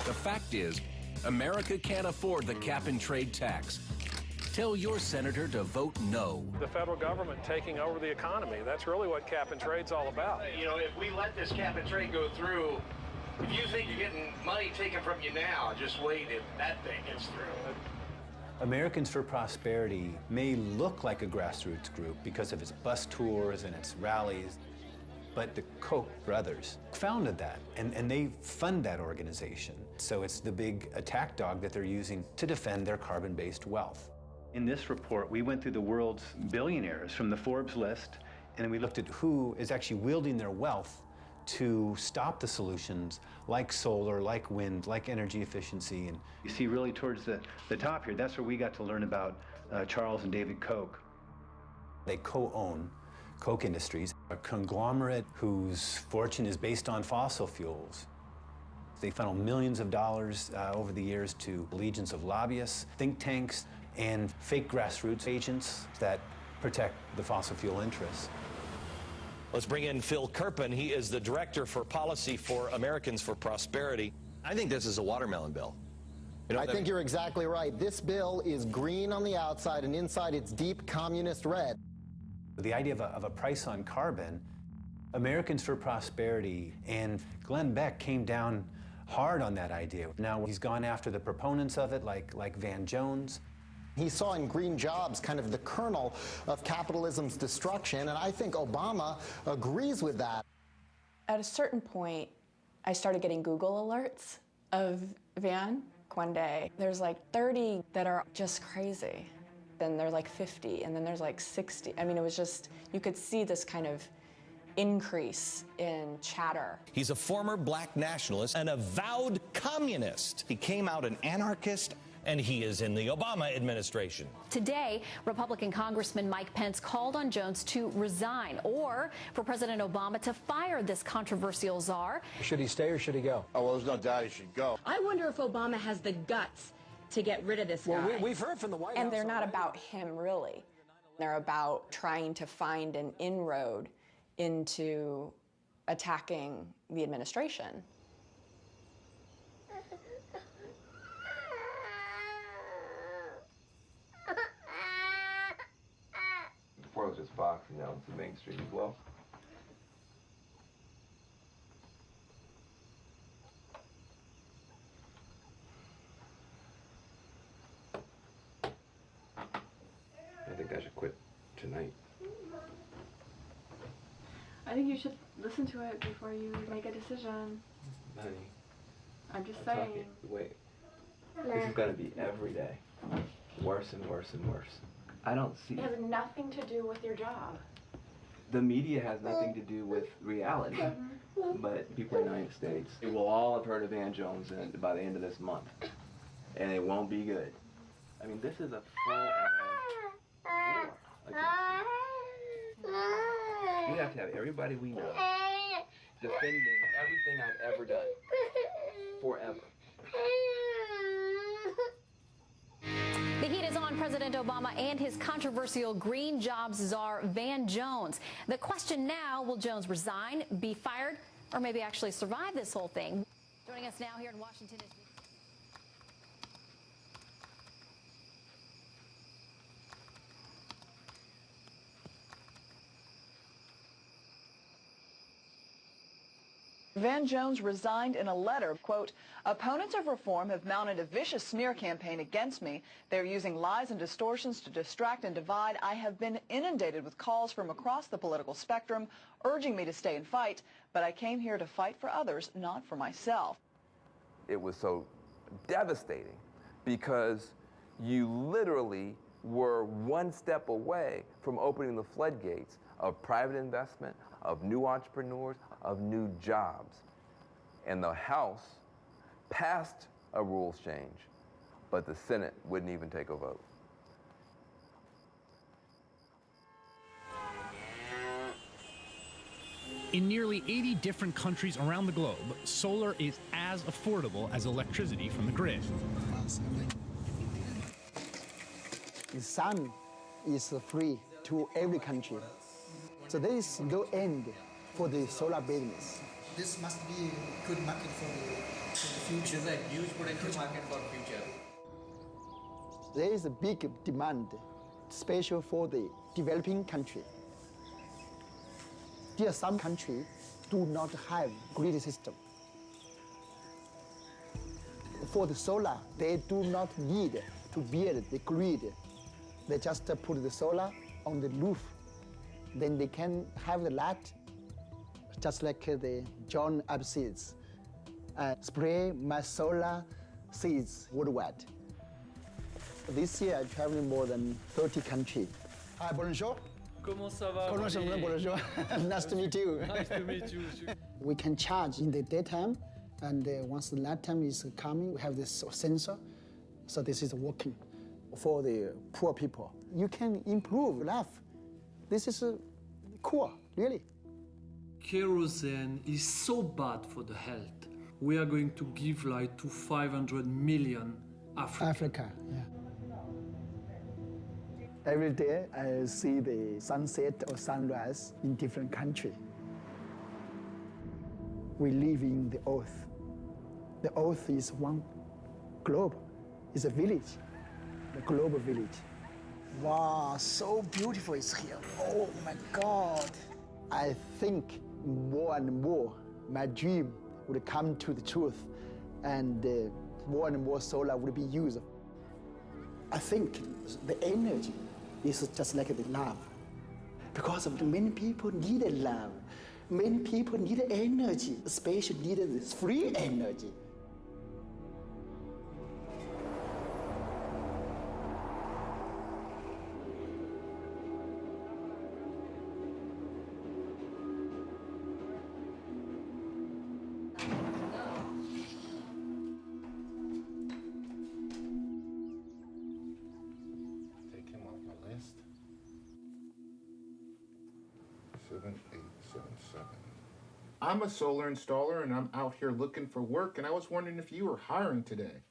The fact is, America can't afford the cap and trade tax. Tell your senator to vote no. The federal government taking over the economy. That's really what cap and trade's all about. You know, if we let this cap and trade go through, if you think you're getting money taken from you now, just wait if that thing gets through. Americans for Prosperity may look like a grassroots group because of its bus tours and its rallies, but the Koch brothers founded that, and they fund that organization. So it's the big attack dog that they're using to defend their carbon-based wealth. In this report, we went through the world's billionaires from the Forbes list, and we looked at who is actually wielding their wealth to stop the solutions like solar, like wind, like energy efficiency. And you see really towards the top here, that's where we got to learn about Charles and David Koch. They co-own Koch Industries, a conglomerate whose fortune is based on fossil fuels. They funnel millions of dollars over the years to legions of lobbyists, think tanks, and fake grassroots agents that protect the fossil fuel interests. Let's bring in Phil Kerpen. He is the Director for Policy for Americans for Prosperity. I think this is a watermelon bill. You know, I think you're exactly right. This bill is green on the outside, and inside it's deep communist red. The idea of a price on carbon, Americans for Prosperity and Glenn Beck came down hard on that idea. Now he's gone after the proponents of it, like Van Jones. He saw in green jobs kind of the kernel of capitalism's destruction, and I think Obama agrees with that. At a certain point, I started getting Google alerts of Van. One day, there's like 30 that are just crazy. Then there's like 50, and then there's like 60. I mean, it was just, you could see this kind of increase in chatter. He's a former black nationalist, an avowed communist. He came out an anarchist, and he is in the Obama administration. Today, Republican Congressman Mike Pence called on Jones to resign or for President Obama to fire this controversial czar. Should he stay or should he go? Oh, well, there's no doubt he should go. I wonder if Obama has the guts to get rid of this guy. Well, we've heard from the White House. And they're not about him, really. They're about trying to find an inroad into attacking the administration. Before it was just Fox, and now it's the mainstream as well. I think I should quit tonight. I think you should listen to it before you make a decision. Honey, I'm just saying. Wait. This is gonna be every day. Worse and worse and worse. I don't see. It has nothing to do with your job. The media has nothing to do with reality, but people in the United States, they will all have heard of Van Jones by the end of this month, and it won't be good. I mean, this is a full-on war against. We have to have everybody we know defending everything I've ever done, forever. The heat is on President Obama and his controversial green jobs czar, Van Jones. The question now, will Jones resign, be fired, or maybe actually survive this whole thing? Joining us now here in Washington is... Van Jones resigned in a letter, quote, "Opponents of reform have mounted a vicious smear campaign against me. They're using lies and distortions to distract and divide. I have been inundated with calls from across the political spectrum urging me to stay and fight, but I came here to fight for others, not for myself." It was so devastating because you literally were one step away from opening the floodgates of private investment, of new entrepreneurs, of new jobs. And the House passed a rules change, but the Senate wouldn't even take a vote. In nearly 80 different countries around the globe, solar is as affordable as electricity from the grid. The sun is free to every country. So there is no end for the solar business. This must be a good market for the future. There's a huge potential market for future. There is a big demand, especially for the developing country. There are some countries do not have grid system. For the solar, they do not need to build the grid. They just put the solar on the roof. Then they can have the light, just like the John App seeds, spray my solar seeds worldwide. This year, I'm traveling more than 30 countries. Hi, bonjour. Comment ça va? Bonjour. Nice to meet you. Nice to meet you. We can charge in the daytime, and once the nighttime is coming, we have this sensor. So this is working for the poor people. You can improve life. This is cool, really. Kerosene is so bad for the health. We are going to give light to 500 million Africa, yeah. Every day I see the sunset or sunrise in different countries. We live in the earth. The earth is one globe. It's a village, the global village. Wow, so beautiful it's here. Oh my God. I think more and more my dream would come to the truth, and more and more solar would be used. I think the energy is just like the love. Because of many people needed love. Many people needed energy, especially needed this free energy. Take him off my list. 7877. I'm a solar installer and I'm out here looking for work, and I was wondering if you were hiring today.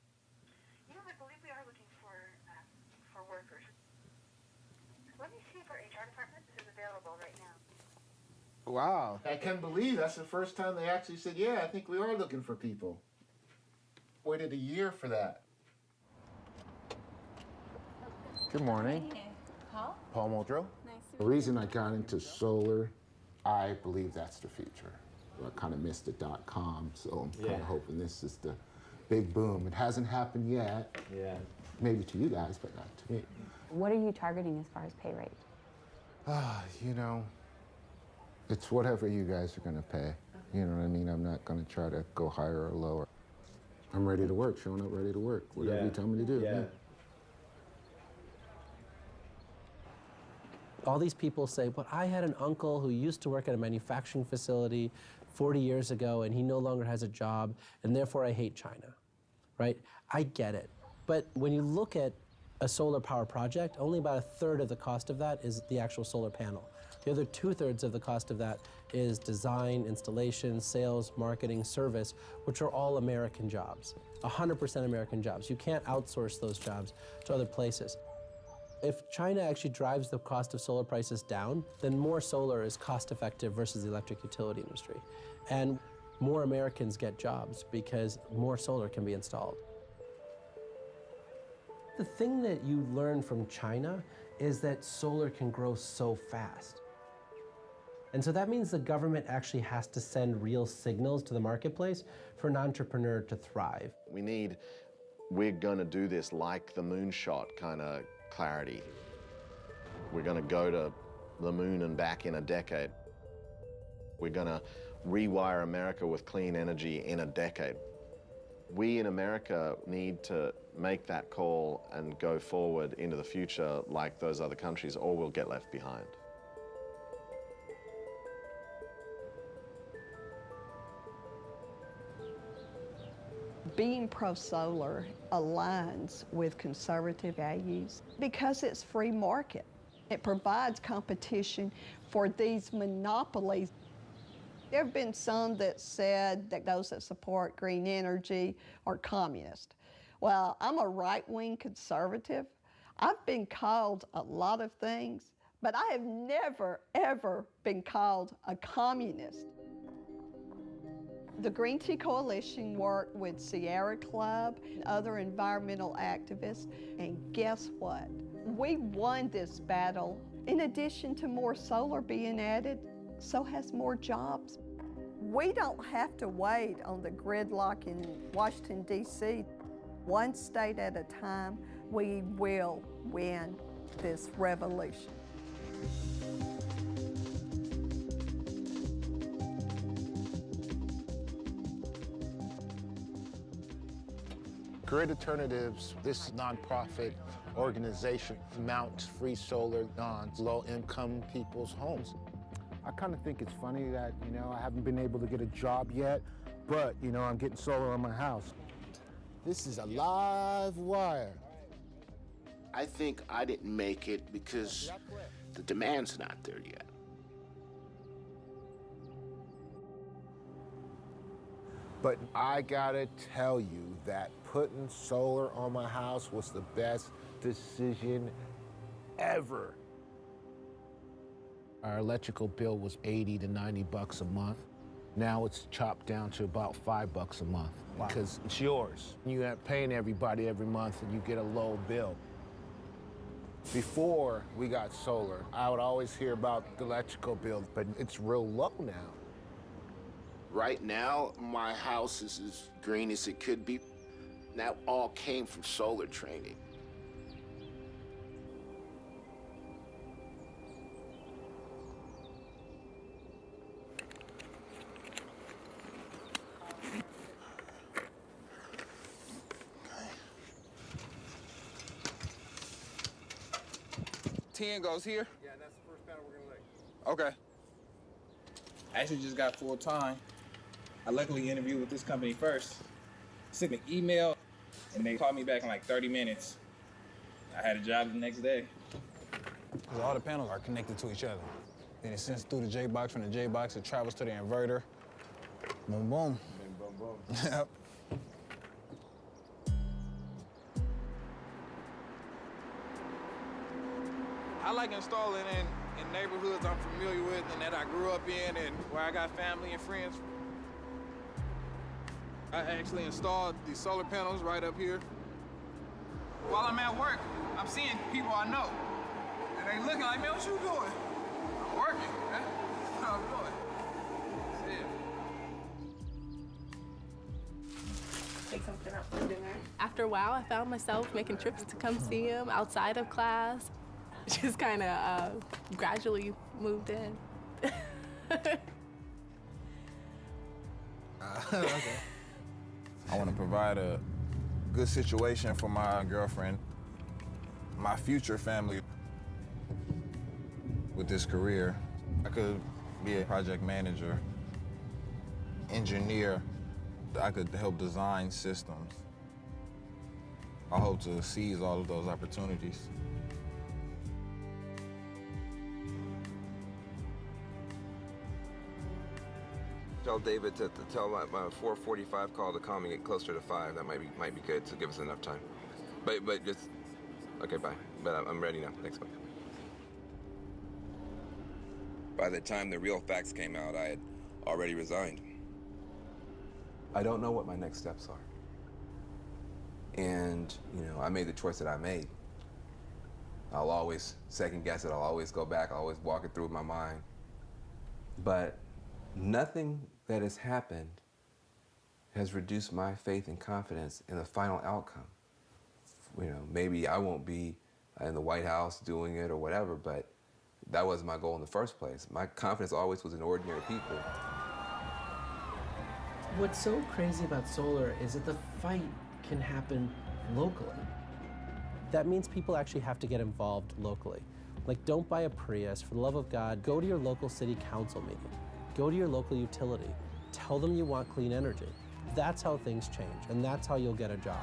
You know, I believe we are looking for workers. Let me see if our HR department is available right now. Wow. I can't believe that's the first time they actually said, yeah, I think we are looking for people. Waited a year for that. Good morning. Paul? Paul Muldrow. The reason I got into solar, I believe that's the future. I kind of missed the .com, so I'm kind of hoping this is the big boom. It hasn't happened yet. Yeah. Maybe to you guys, but not to me. What are you targeting as far as pay rate? You know, it's whatever you guys are gonna pay. You know what I mean? I'm not gonna try to go higher or lower. I'm ready to work, showing up ready to work. Whatever you tell me to do. Yeah. All these people say, but I had an uncle who used to work at a manufacturing facility 40 years ago and he no longer has a job and therefore I hate China, right? I get it. But when you look at a solar power project, only about 1/3 of the cost of that is the actual solar panel. The other 2/3 of the cost of that is design, installation, sales, marketing, service, which are all American jobs, 100% American jobs. You can't outsource those jobs to other places. If China actually drives the cost of solar prices down, then more solar is cost effective versus the electric utility industry. And more Americans get jobs because more solar can be installed. The thing that you learn from China is that solar can grow so fast. And so that means the government actually has to send real signals to the marketplace for an entrepreneur to thrive. We're gonna do this like the moonshot kind of clarity. We're gonna go to the moon and back in a decade. We're gonna rewire America with clean energy in a decade. We in America need to make that call and go forward into the future like those other countries, or we'll get left behind. Being pro-solar aligns with conservative values because it's free market. It provides competition for these monopolies. There have been some that said that those that support green energy are communist. Well, I'm a right-wing conservative. I've been called a lot of things, but I have never, ever been called a communist. The Green Tea Coalition worked with Sierra Club and other environmental activists, and guess what? We won this battle. In addition to more solar being added, so has more jobs. We don't have to wait on the gridlock in Washington, D.C. One state at a time, we will win this revolution. Grid Alternatives, this nonprofit organization, mounts free solar on low-income people's homes. I kind of think it's funny that, I haven't been able to get a job yet, but, I'm getting solar on my house. This is a live wire. I think I didn't make it because the demand's not there yet. But I gotta tell you that putting solar on my house was the best decision ever. Our electrical bill was 80 to 90 bucks a month. Now it's chopped down to about $5 a month because it's yours. You aren't paying everybody every month and you get a low bill. Before we got solar, I would always hear about the electrical bill, but it's real low now. Right now, my house is as green as it could be. That all came from solar training. $10 goes here? Yeah, that's the first panel we're gonna lay. Okay. I actually just got full time. I luckily interviewed with this company first. Sent an email, and they called me back in like 30 minutes. I had a job the next day. Because all the panels are connected to each other. Then it sends through the J-box. From the J-box, it travels to the inverter. Boom, boom. Boom, boom. Yep. I like installing in neighborhoods I'm familiar with and that I grew up in and where I got family and friends. I actually installed these solar panels right up here. While I'm at work, I'm seeing people I know. And they looking like, man, what you doing? I'm working, man. That's what I'm doing. That's it. Take something out for dinner. After a while, I found myself making trips to come see him outside of class. Just kind of gradually moved in. Okay. I want to provide a good situation for my girlfriend, my future family. With this career, I could be a project manager, engineer. I could help design systems. I hope to seize all of those opportunities. Tell David to tell my 4:45 call to call me, get closer to 5. That might be good to give us enough time. But just okay, bye. But I'm ready now. Thanks, bye. By the time the real facts came out, I had already resigned. I don't know what my next steps are. And, I made the choice that I made. I'll always second guess it. I'll always go back. I'll always walk it through my mind. But nothing that has happened has reduced my faith and confidence in the final outcome. You know, maybe I won't be in the White House doing it or whatever, but that wasn't my goal in the first place. My confidence always was in ordinary people. What's so crazy about solar is that the fight can happen locally. That means people actually have to get involved locally. Like, don't buy a Prius. For the love of God, go to your local city council meeting. Go to your local utility. Tell them you want clean energy. That's how things change, and that's how you'll get a job.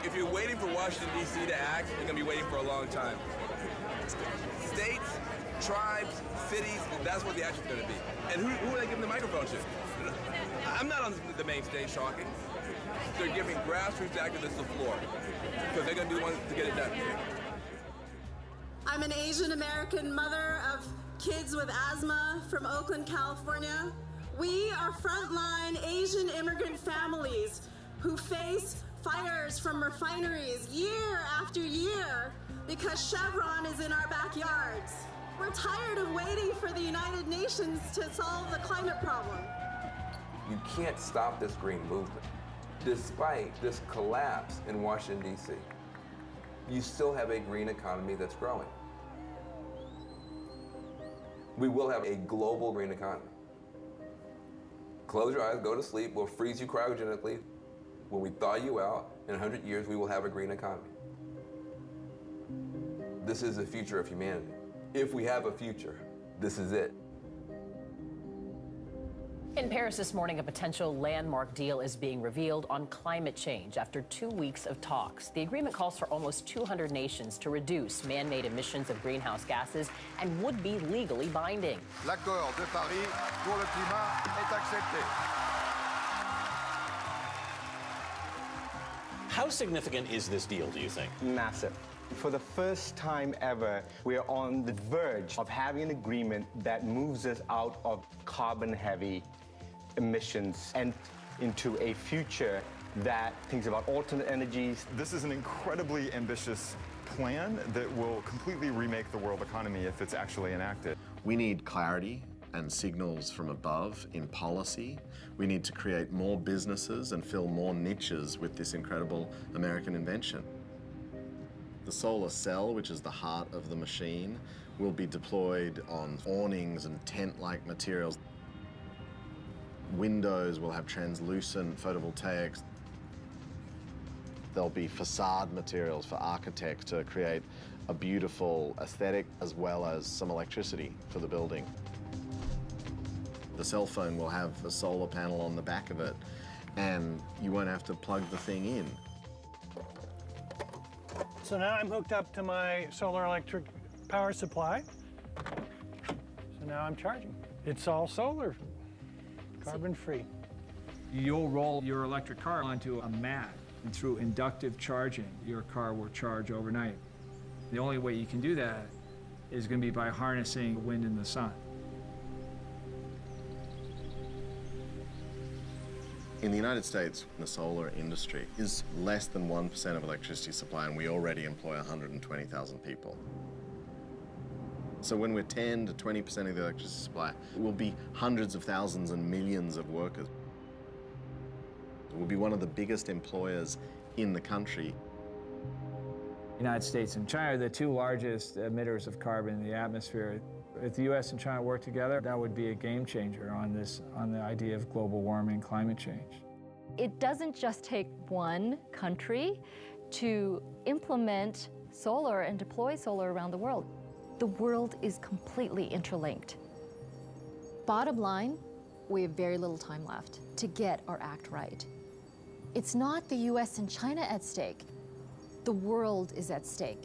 If you're waiting for Washington, D.C. to act, you're going to be waiting for a long time. States, tribes, cities, that's what the action's going to be. And who are they giving the microphone to? I'm not on the main stage talking. They're giving grassroots activists the floor because they're going to be the ones to get it done. I'm an Asian American mother of kids with asthma from Oakland, California. We are frontline Asian immigrant families who face fires from refineries year after year because Chevron is in our backyards. We're tired of waiting for the United Nations to solve the climate problem. You can't stop this green movement. Despite this collapse in Washington, D.C., you still have a green economy that's growing. We will have a global green economy. Close your eyes, go to sleep, we'll freeze you cryogenically. When we thaw you out, in 100 years, we will have a green economy. This is the future of humanity. If we have a future, this is it. In Paris this morning, a potential landmark deal is being revealed on climate change after 2 weeks of talks. The agreement calls for almost 200 nations to reduce man-made emissions of greenhouse gases and would be legally binding. L'accord de Paris pour le climat est accepté. How significant is this deal, do you think? Massive. For the first time ever, we're on the verge of having an agreement that moves us out of carbon-heavy emissions and into a future that thinks about alternate energies. This is an incredibly ambitious plan that will completely remake the world economy if it's actually enacted. We need clarity and signals from above in policy. We need to create more businesses and fill more niches with this incredible American invention. The solar cell, which is the heart of the machine, will be deployed on awnings and tent-like materials. Windows will have translucent photovoltaics. There'll be facade materials for architects to create a beautiful aesthetic as well as some electricity for the building. The cell phone will have a solar panel on the back of it, and you won't have to plug the thing in. So now I'm hooked up to my solar electric power supply. So now I'm charging. It's all solar, carbon-free. You'll roll your electric car onto a mat, and through inductive charging, your car will charge overnight. The only way you can do that is going to be by harnessing the wind and the sun. In the United States, the solar industry is less than 1% of electricity supply, and we already employ 120,000 people. So when we're 10 to 20% of the electricity supply, we'll be hundreds of thousands and millions of workers. We'll be one of the biggest employers in the country. The United States and China are the two largest emitters of carbon in the atmosphere. If the U.S. and China work together, that would be a game changer on the idea of global warming, climate change. It doesn't just take one country to implement solar and deploy solar around the world. The world is completely interlinked. Bottom line, we have very little time left to get our act right. It's not the U.S. and China at stake. The world is at stake.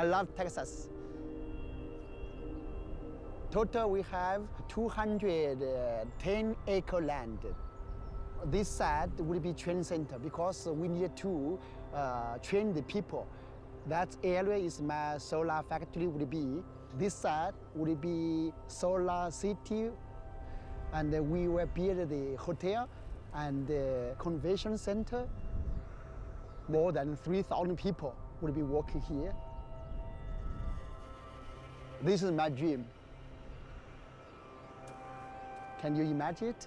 I love Texas. Total, we have 210-acre land. This side will be training center because we need to train the people. That area is my solar factory will be. This side will be solar city, and we will build the hotel and the convention center. More than 3,000 people will be working here. This is my dream. Can you imagine it?